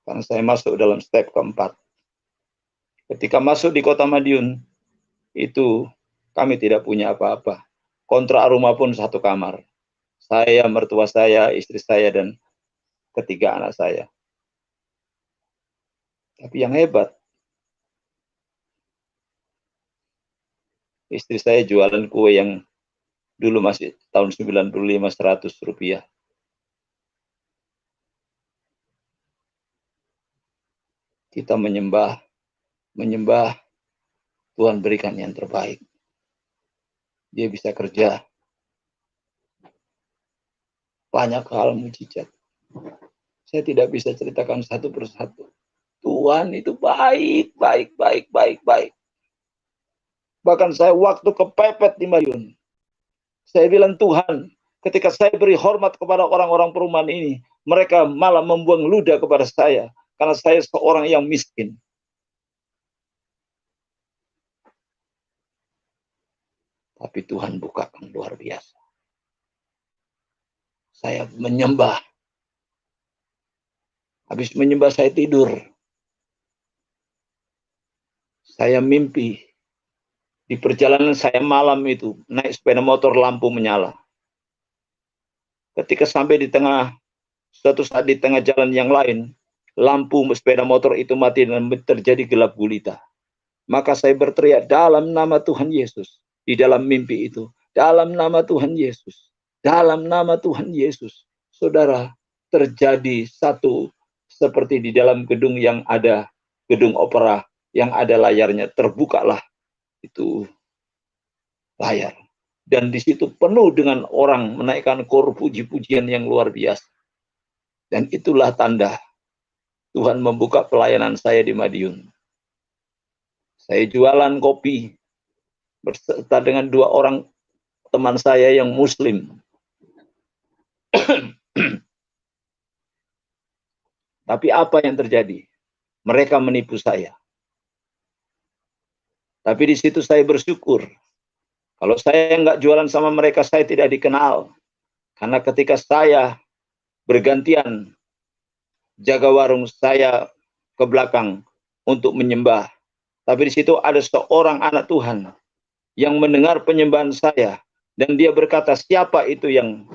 Karena saya masuk dalam step keempat. Ketika masuk di kota Madiun, itu kami tidak punya apa-apa. Kontrak rumah pun 1 kamar. Saya, mertua saya, istri saya, dan 3 anak saya. Tapi yang hebat, istri saya jualan kue yang dulu masih tahun 95 100 rupiah. Kita menyembah, Tuhan berikan yang terbaik. Dia bisa kerja. Banyak hal mujizat. Saya tidak bisa ceritakan satu persatu. Tuhan itu baik. Bahkan saya waktu kepepet di Madiun, saya bilang, Tuhan, ketika saya beri hormat kepada orang-orang perumahan ini, mereka malah membuang ludah kepada saya, karena saya seorang yang miskin. Tapi Tuhan bukakan luar biasa. Saya menyembah. Habis menyembah saya tidur. Saya mimpi. Di perjalanan saya malam itu, naik sepeda motor, lampu menyala. Ketika sampai di suatu saat di tengah jalan yang lain, lampu sepeda motor itu mati dan terjadi gelap gulita. Maka saya berteriak, dalam nama Tuhan Yesus. Di dalam mimpi itu, dalam nama Tuhan Yesus. Dalam nama Tuhan Yesus. Saudara, terjadi satu seperti di dalam gedung yang ada, gedung opera yang ada layarnya, terbukalah itu layar. Dan di situ penuh dengan orang menaikkan kor puji-pujian yang luar biasa. Dan itulah tanda Tuhan membuka pelayanan saya di Madiun. Saya jualan kopi berserta dengan 2 orang teman saya yang Muslim. Tapi apa yang terjadi? Mereka menipu saya. Tapi di situ saya bersyukur. Kalau saya nggak jualan sama mereka, saya tidak dikenal. Karena ketika saya bergantian jaga warung, saya ke belakang untuk menyembah. Tapi di situ ada seorang anak Tuhan yang mendengar penyembahan saya. Dan dia berkata, siapa itu yang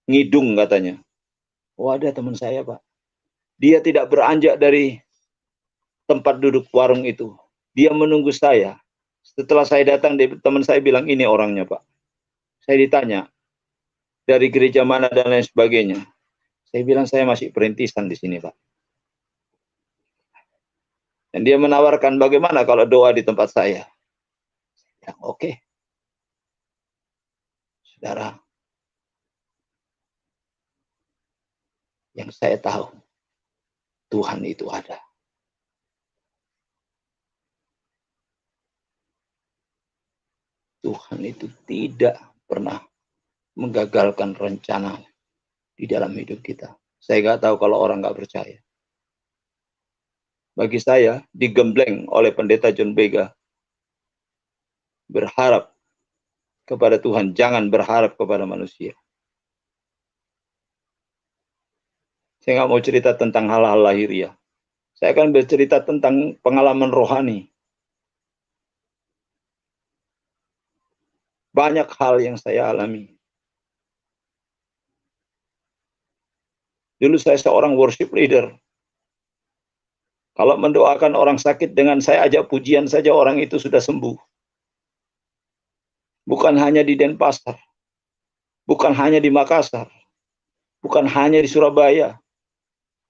ngidung katanya. Oh, ada teman saya, Pak. Dia tidak beranjak dari tempat duduk warung itu. Dia menunggu saya. Setelah saya datang, teman saya bilang, ini orangnya, Pak. Saya ditanya, dari gereja mana dan lain sebagainya. Saya bilang, saya masih perintisan di sini, Pak. Dan dia menawarkan, bagaimana kalau doa di tempat saya? Saya bilang, oke. Saudara, yang saya tahu, Tuhan itu ada. Tuhan itu tidak pernah menggagalkan rencana di dalam hidup kita. Saya nggak tahu kalau orang nggak percaya. Bagi saya, digembleng oleh pendeta John Bega, berharap kepada Tuhan, jangan berharap kepada manusia. Saya nggak mau cerita tentang hal-hal lahiriah. Saya akan bercerita tentang pengalaman rohani. Banyak hal yang saya alami. Dulu saya seorang worship leader. Kalau mendoakan orang sakit dengan saya ajak pujian saja, orang itu sudah sembuh. Bukan hanya di Denpasar, bukan hanya di Makassar, bukan hanya di Surabaya,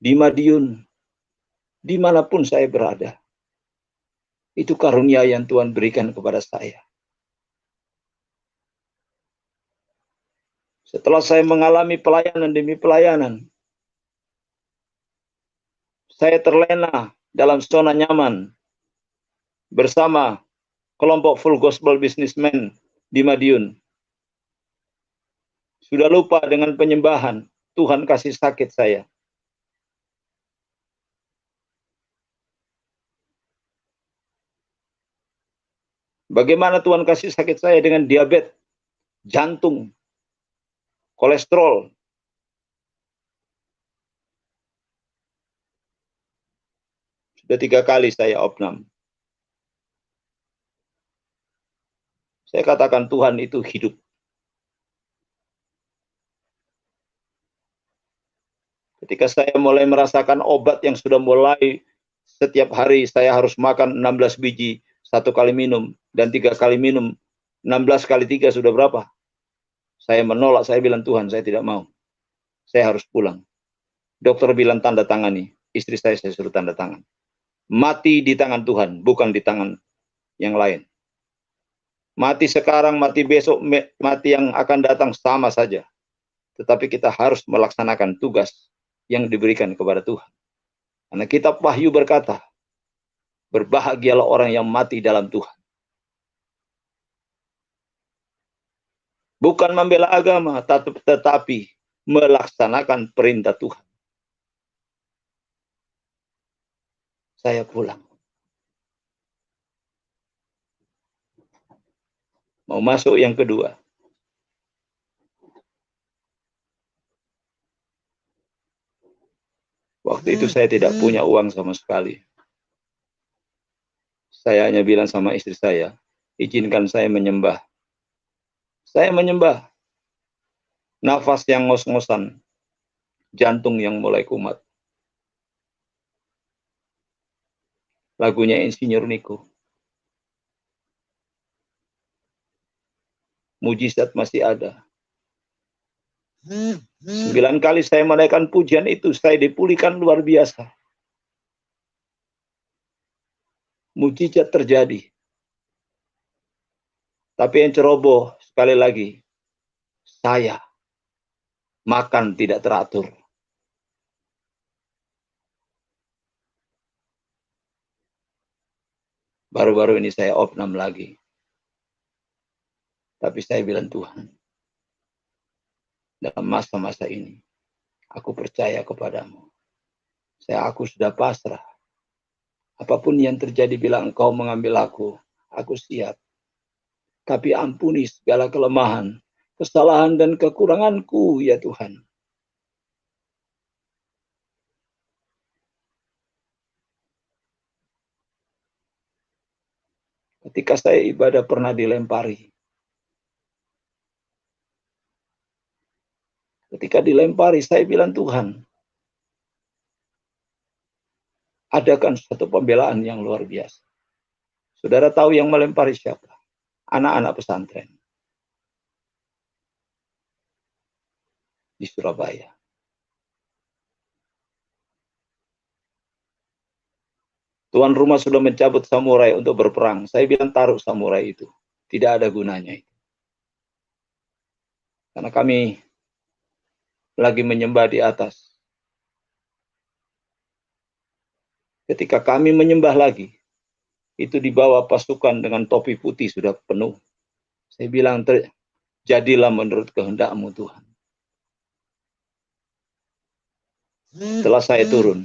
di Madiun, dimanapun saya berada. Itu karunia yang Tuhan berikan kepada saya. Setelah saya mengalami pelayanan demi pelayanan, saya terlena dalam zona nyaman bersama kelompok Full Gospel Businessmen di Madiun. Sudah lupa dengan penyembahan, Tuhan kasih sakit saya. Bagaimana Tuhan kasih sakit saya dengan diabetes, jantung, kolesterol. Sudah 3 kali saya opnam. Saya katakan Tuhan itu hidup. Ketika saya mulai merasakan obat yang sudah mulai setiap hari saya harus makan 16 biji, 1 kali minum, dan 3 kali minum, 16 kali 3 sudah berapa? Saya menolak, saya bilang Tuhan saya tidak mau. Saya harus pulang. Dokter bilang tanda tangani, istri saya suruh tanda tangan. Mati di tangan Tuhan, bukan di tangan yang lain. Mati sekarang, mati besok, mati yang akan datang sama saja. Tetapi kita harus melaksanakan tugas yang diberikan kepada Tuhan. Karena kitab Wahyu berkata, berbahagialah orang yang mati dalam Tuhan. Bukan membela agama, tetapi melaksanakan perintah Tuhan. Saya pulang. Mau masuk yang kedua. Waktu itu saya tidak punya uang sama sekali. Saya hanya bilang sama istri saya, izinkan saya menyembah. Saya menyembah. Nafas yang ngos-ngosan, jantung yang mulai kumat. Lagunya Insinyur Niko. Mujizat masih ada. 9 kali saya menaikkan pujian itu, saya dipulihkan luar biasa. Mujizat terjadi. Tapi yang ceroboh, sekali lagi, saya makan tidak teratur. Baru-baru ini saya opnam lagi. Tapi saya bilang Tuhan, dalam masa-masa ini, aku percaya kepadamu. Aku sudah pasrah. Apapun yang terjadi bila Engkau mengambil aku siap. Tapi ampuni segala kelemahan, kesalahan dan kekuranganku, ya Tuhan. Ketika saya ibadah pernah dilempari. Ketika dilempari, saya bilang Tuhan, adakan satu pembelaan yang luar biasa. Saudara tahu yang melempari siapa? Anak-anak pesantren di Surabaya. Tuan rumah sudah mencabut samurai untuk berperang. Saya bilang taruh samurai itu. Tidak ada gunanya itu. Karena kami lagi menyembah di atas. Ketika kami menyembah lagi, itu dibawa pasukan dengan topi putih sudah penuh. Saya bilang, jadilah menurut kehendak-Mu Tuhan. Setelah saya turun,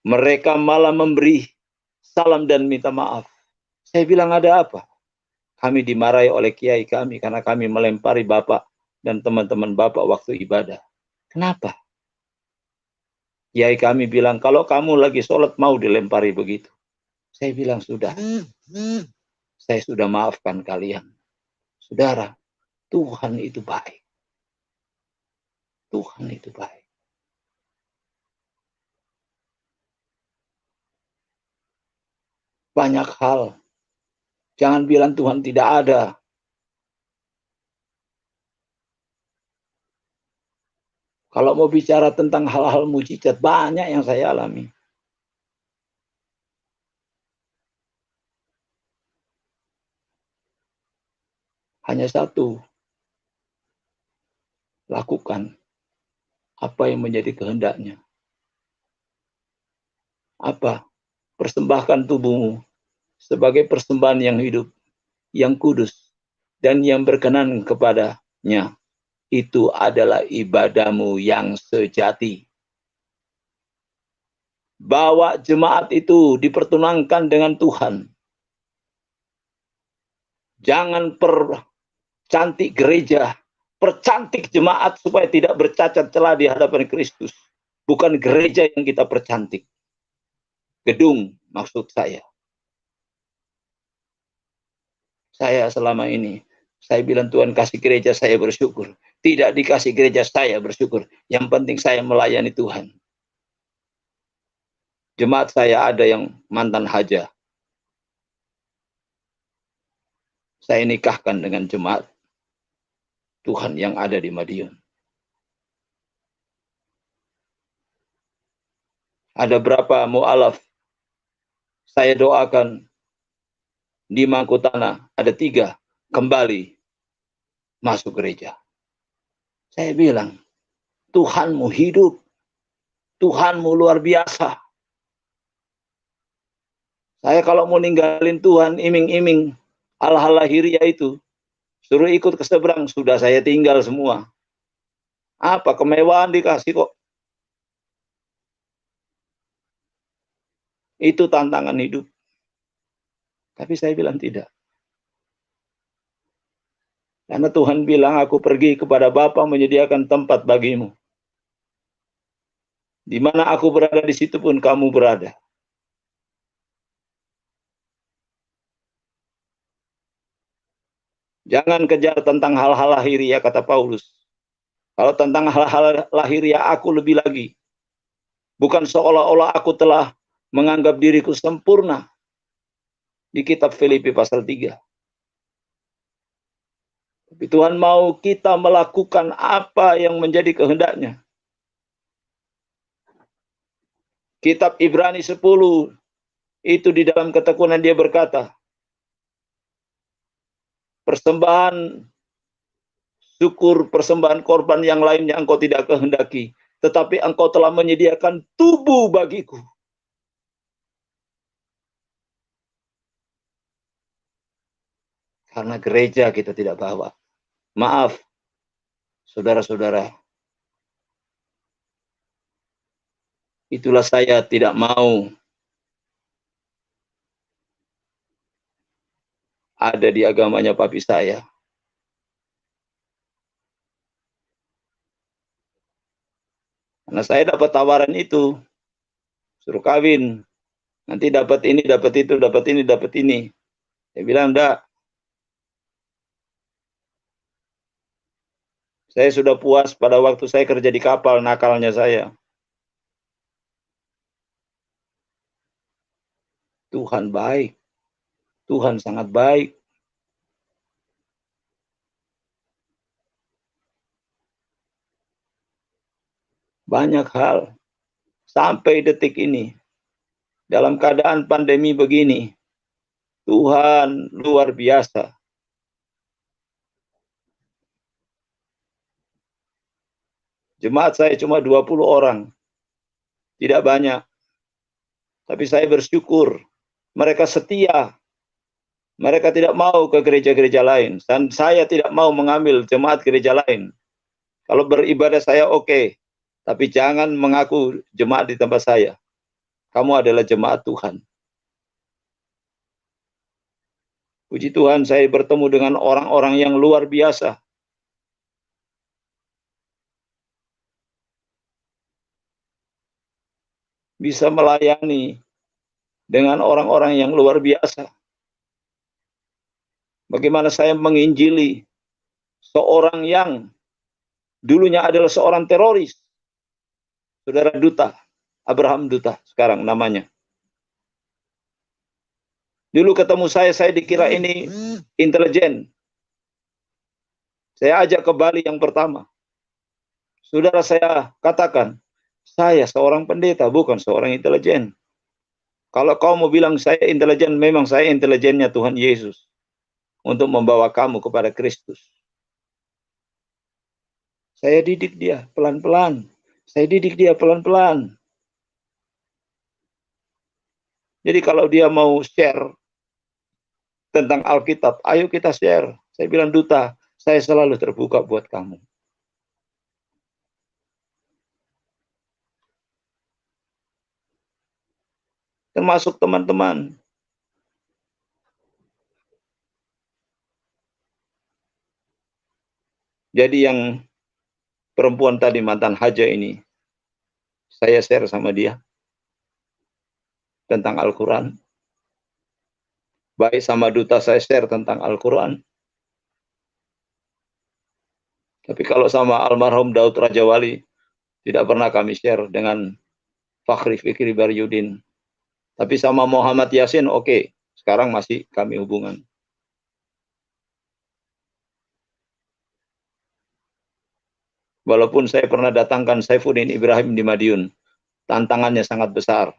mereka malah memberi salam dan minta maaf. Saya bilang, ada apa? Kami dimarahi oleh kiai kami karena kami melempari Bapak dan teman-teman Bapak waktu ibadah. Kenapa? Kiai kami bilang, kalau kamu lagi sholat mau dilempari begitu. Saya bilang, sudah. Saya sudah maafkan kalian. Saudara, Tuhan itu baik. Tuhan itu baik. Banyak hal. Jangan bilang Tuhan tidak ada. Kalau mau bicara tentang hal-hal mujizat, banyak yang saya alami. Hanya satu. Lakukan apa yang menjadi kehendaknya. Apa? Persembahkan tubuhmu sebagai persembahan yang hidup, yang kudus, dan yang berkenan kepadanya. Itu adalah ibadahmu yang sejati. Bawa jemaat itu dipertunangkan dengan Tuhan. Jangan percantik gereja, percantik jemaat supaya tidak bercacat celah di hadapan Kristus. Bukan gereja yang kita percantik. Gedung maksud saya. Saya selama ini, saya bilang Tuhan kasih gereja saya bersyukur. Tidak dikasih gereja saya bersyukur. Yang penting saya melayani Tuhan. Jemaat saya ada yang mantan haja. Saya nikahkan dengan jemaat Tuhan yang ada di Madiun. Ada berapa mu'alaf saya doakan di Mangkutana, ada 3 kembali masuk gereja. Saya bilang, Tuhanmu hidup, Tuhanmu luar biasa. Saya kalau mau ninggalin Tuhan, iming-iming hal-hal lahiriah itu, suruh ikut ke seberang, sudah saya tinggal semua. Apa kemewahan dikasih kok? Itu tantangan hidup. Tapi saya bilang tidak. Karena Tuhan bilang, aku pergi kepada Bapa menyediakan tempat bagimu. Di mana aku berada, di situ pun kamu berada. Jangan kejar tentang hal-hal lahiriah, kata Paulus. Kalau tentang hal-hal lahiriah, aku lebih lagi. Bukan seolah-olah aku telah menganggap diriku sempurna. Di kitab Filipi pasal 3. Tapi Tuhan mau kita melakukan apa yang menjadi kehendaknya. Kitab Ibrani 10, itu di dalam ketekunan dia berkata, persembahan syukur, persembahan korban yang lainnya engkau tidak kehendaki, tetapi engkau telah menyediakan tubuh bagiku. Karena gereja kita tidak bawa. Maaf, saudara-saudara. Itulah saya tidak mau ada di agamanya papi saya. Karena saya dapat tawaran itu, suruh kawin. Nanti dapat ini, dapat itu, dapat ini, dapat ini. Saya bilang, enggak. Saya sudah puas pada waktu saya kerja di kapal, nakalnya saya. Tuhan baik. Tuhan sangat baik. Banyak hal. Sampai detik ini. Dalam keadaan pandemi begini. Tuhan luar biasa. Jemaat saya cuma 20 orang. Tidak banyak. Tapi saya bersyukur. Mereka setia. Mereka tidak mau ke gereja-gereja lain. Dan saya tidak mau mengambil jemaat gereja lain. Kalau beribadah saya oke. Tapi jangan mengaku jemaat di tempat saya. Kamu adalah jemaat Tuhan. Puji Tuhan, saya bertemu dengan orang-orang yang luar biasa. Bisa melayani dengan orang-orang yang luar biasa. Bagaimana saya menginjili seorang yang dulunya adalah seorang teroris. Saudara Duta, Abraham Duta sekarang namanya. Dulu ketemu saya dikira ini intelijen. Saya ajak ke Bali yang pertama. Saudara, saya katakan, saya seorang pendeta, bukan seorang intelijen. Kalau kau mau bilang saya intelijen, memang saya intelijennya Tuhan Yesus. Untuk membawa kamu kepada Kristus. Saya didik dia pelan-pelan. Saya didik dia pelan-pelan. Jadi kalau dia mau share tentang Alkitab, ayo kita share. Saya bilang, Duta, saya selalu terbuka buat kamu. Termasuk teman-teman. Jadi yang perempuan tadi, mantan haja ini, saya share sama dia tentang Al-Quran. Baik sama Duta saya share tentang Al-Quran. Tapi kalau sama almarhum Daud Raja Wali, tidak pernah kami share dengan Fakhri Fikri Baryudin. Tapi sama Muhammad Yasin, oke. Sekarang masih kami hubungan. Walaupun saya pernah datangkan Saifuddin Ibrahim di Madiun, tantangannya sangat besar.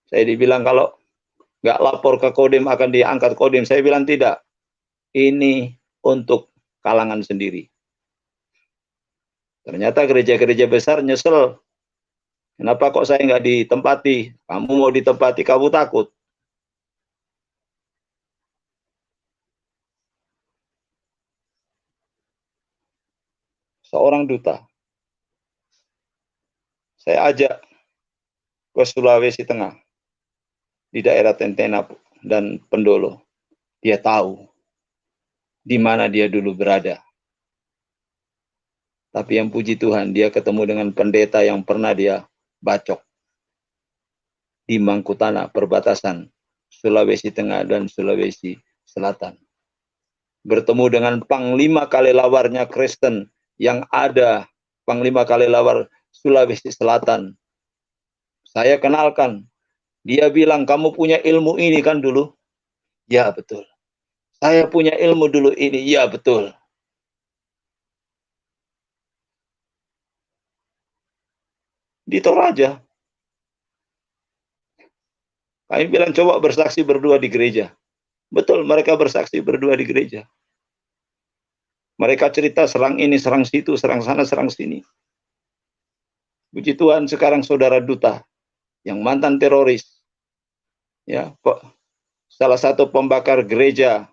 Saya dibilang kalau nggak lapor ke Kodim akan diangkat Kodim. Saya bilang tidak. Ini untuk kalangan sendiri. Ternyata gereja-gereja besar nyesel. Kenapa kok saya nggak ditempati? Kamu mau ditempati, kamu takut. Seorang duta. Saya ajak ke Sulawesi Tengah. Di daerah Tentena dan Pendolo. Dia tahu di mana dia dulu berada. Tapi yang puji Tuhan, dia ketemu dengan pendeta yang pernah dia bacok di Mangkutana, perbatasan Sulawesi Tengah dan Sulawesi Selatan. Bertemu dengan Panglima Kalelawarnya Kristen yang ada, Panglima Kalelawar Sulawesi Selatan. Saya kenalkan, dia bilang, kamu punya ilmu ini kan dulu? Ya, betul. Saya punya ilmu dulu ini, ya betul. Di Toraja. Kami bilang coba bersaksi berdua di gereja. Betul, mereka bersaksi berdua di gereja. Mereka cerita serang ini, serang situ, serang sana, serang sini. Puji Tuhan, sekarang saudara Duta yang mantan teroris, ya, salah satu pembakar gereja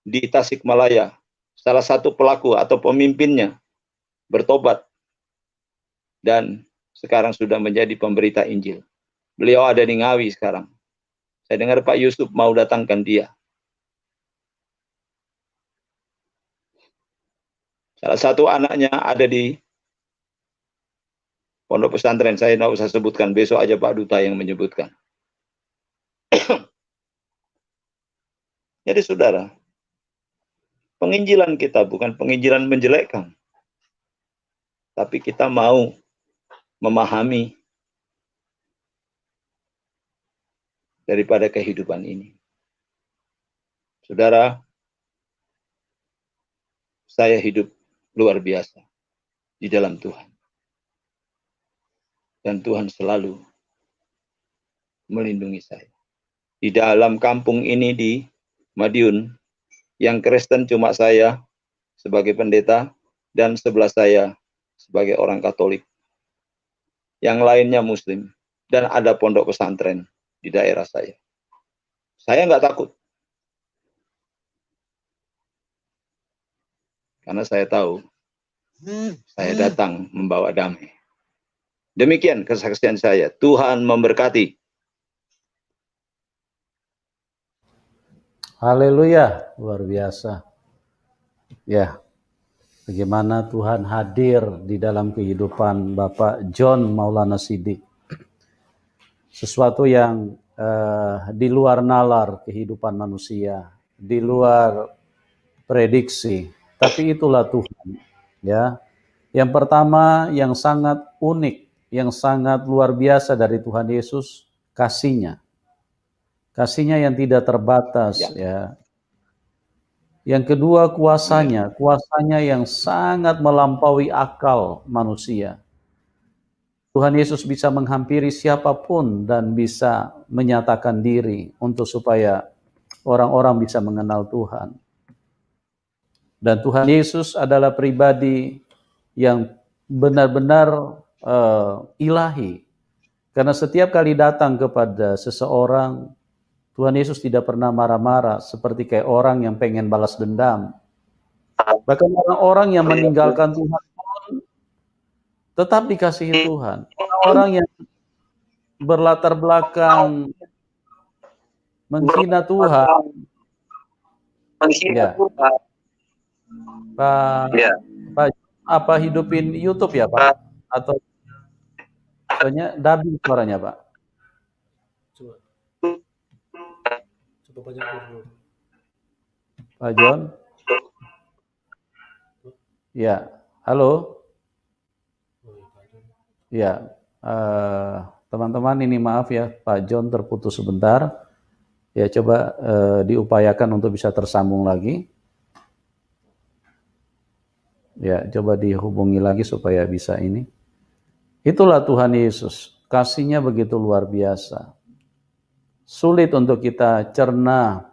di Tasikmalaya, salah satu pelaku atau pemimpinnya bertobat dan sekarang sudah menjadi pemberita Injil. Beliau ada di Ngawi sekarang. Saya dengar Pak Yusuf mau datangkan dia. Salah satu anaknya ada di pondok pesantren, saya tidak usah sebutkan, besok aja Pak Duta yang menyebutkan. Jadi saudara, penginjilan kita bukan penginjilan menjelekkan, tapi kita mau memahami daripada kehidupan ini. Saudara, saya hidup luar biasa di dalam Tuhan. Dan Tuhan selalu melindungi saya. Di dalam kampung ini di Madiun, yang Kristen cuma saya sebagai pendeta dan sebelah saya sebagai orang Katolik. Yang lainnya Muslim dan ada pondok pesantren di daerah saya. Saya nggak takut. Karena saya tahu saya datang membawa damai. Demikian kesaksian saya. Tuhan memberkati. Haleluya, luar biasa. Ya, bagaimana Tuhan hadir di dalam kehidupan Bapak John Maulana Siddiq. Sesuatu yang di luar nalar kehidupan manusia, di luar prediksi. Tapi itulah Tuhan. Ya, yang pertama yang sangat unik, yang sangat luar biasa dari Tuhan Yesus, kasih-Nya. Kasih-Nya yang tidak terbatas, ya. Yang kedua kuasanya yang sangat melampaui akal manusia. Tuhan Yesus bisa menghampiri siapapun dan bisa menyatakan diri untuk supaya orang-orang bisa mengenal Tuhan. Dan Tuhan Yesus adalah pribadi yang benar-benar ilahi. Karena setiap kali datang kepada seseorang, Tuhan Yesus tidak pernah marah-marah seperti kayak orang yang pengen balas dendam. Bahkan orang-orang yang meninggalkan Tuhan pun tetap dikasihi Tuhan. Orang-orang yang berlatar belakang menghina Tuhan, ya. Pak, apa hidupin YouTube ya Pak? Atau soalnya dubbing suaranya Pak? Coba Pak John. Ya, halo. Ya, teman-teman ini maaf ya, Pak John terputus sebentar. Ya, coba diupayakan untuk bisa tersambung lagi. Ya, coba dihubungi lagi supaya bisa ini. Itulah Tuhan Yesus, kasih-Nya begitu luar biasa. Sulit untuk kita cerna.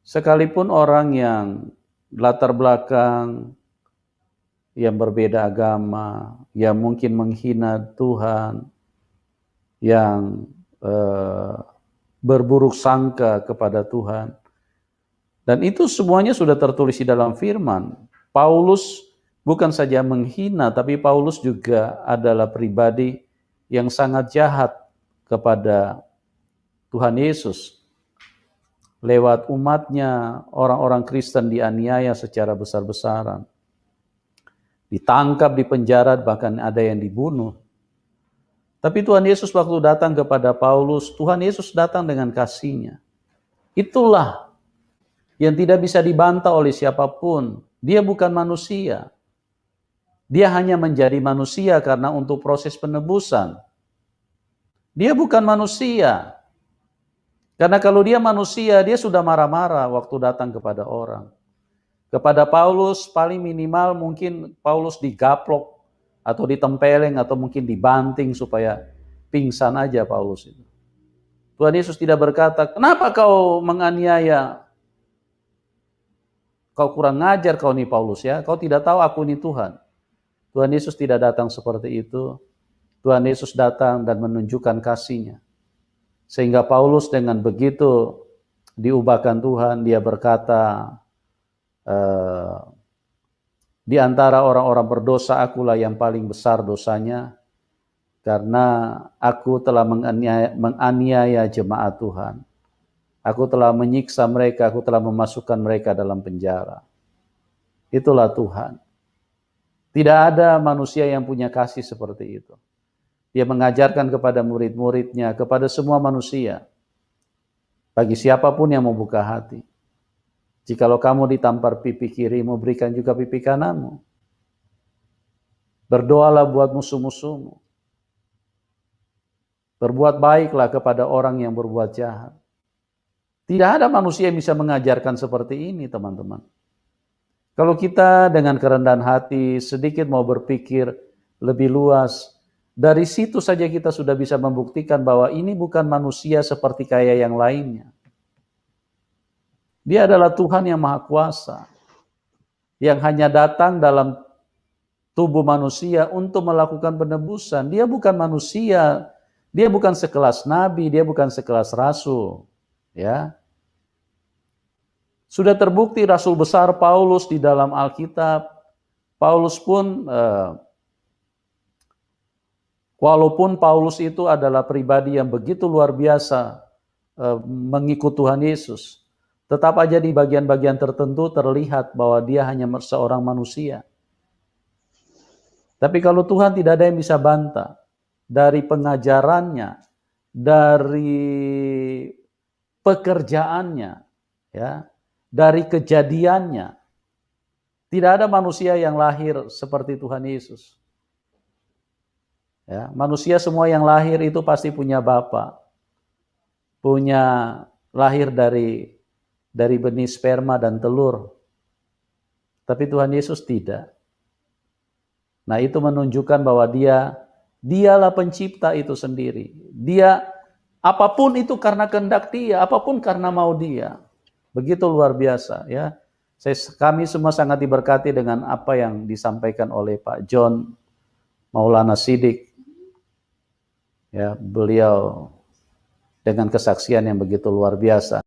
Sekalipun orang yang latar belakang yang berbeda agama, yang mungkin menghina Tuhan, yang berburuk sangka kepada Tuhan. Dan itu semuanya sudah tertulis di dalam firman. Paulus bukan saja menghina, tapi Paulus juga adalah pribadi yang sangat jahat kepada Tuhan Yesus. Lewat umatnya, orang-orang Kristen dianiaya secara besar-besaran. Ditangkap, dipenjara, bahkan ada yang dibunuh. Tapi Tuhan Yesus waktu datang kepada Paulus, Tuhan Yesus datang dengan kasih-Nya. Itulah yang tidak bisa dibantah oleh siapapun. Dia bukan manusia. Dia hanya menjadi manusia karena untuk proses penebusan. Dia bukan manusia. Karena kalau dia manusia, dia sudah marah-marah waktu datang kepada orang. Kepada Paulus paling minimal mungkin Paulus digaplok atau ditempeleng atau mungkin dibanting supaya pingsan aja Paulus itu. Tuhan Yesus tidak berkata, "Kenapa kau menganiaya? Kau kurang ngajar kau nih Paulus ya. Kau tidak tahu aku ini Tuhan." Tuhan Yesus tidak datang seperti itu. Tuhan Yesus datang dan menunjukkan kasih-Nya. Sehingga Paulus dengan begitu diubahkan Tuhan, dia berkata, di antara orang-orang berdosa akulah yang paling besar dosanya, karena aku telah menganiaya jemaat Tuhan. Aku telah menyiksa mereka, aku telah memasukkan mereka dalam penjara. Itulah Tuhan. Tidak ada manusia yang punya kasih seperti itu. Dia mengajarkan kepada murid-muridnya, kepada semua manusia, bagi siapapun yang membuka hati. Jikalau kamu ditampar pipi kirimu, berikan juga pipi kananmu. Berdoalah buat musuh-musuhmu. Berbuat baiklah kepada orang yang berbuat jahat. Tidak ada manusia yang bisa mengajarkan seperti ini, teman-teman. Kalau kita dengan kerendahan hati sedikit mau berpikir lebih luas, dari situ saja kita sudah bisa membuktikan bahwa ini bukan manusia seperti kayak yang lainnya. Dia adalah Tuhan yang Maha Kuasa, yang hanya datang dalam tubuh manusia untuk melakukan penebusan. Dia bukan manusia Dia bukan sekelas nabi, dia bukan sekelas rasul, ya. Sudah terbukti rasul besar Paulus di dalam Alkitab. Paulus pun walaupun Paulus itu adalah pribadi yang begitu luar biasa mengikut Tuhan Yesus, tetap aja di bagian-bagian tertentu terlihat bahwa dia hanya seorang manusia. Tapi kalau Tuhan tidak ada yang bisa bantah dari pengajarannya, dari pekerjaannya, ya, dari kejadiannya. Tidak ada manusia yang lahir seperti Tuhan Yesus. Ya, manusia semua yang lahir itu pasti punya bapa, punya lahir dari benih sperma dan telur. Tapi Tuhan Yesus tidak. Nah, itu menunjukkan bahwa dialah pencipta itu sendiri. Dia apapun itu karena kehendak dia, apapun karena mau dia. Begitu luar biasa, ya. Kami semua sangat diberkati dengan apa yang disampaikan oleh Pak John Maulana Siddiq. Ya, beliau dengan kesaksian yang begitu luar biasa.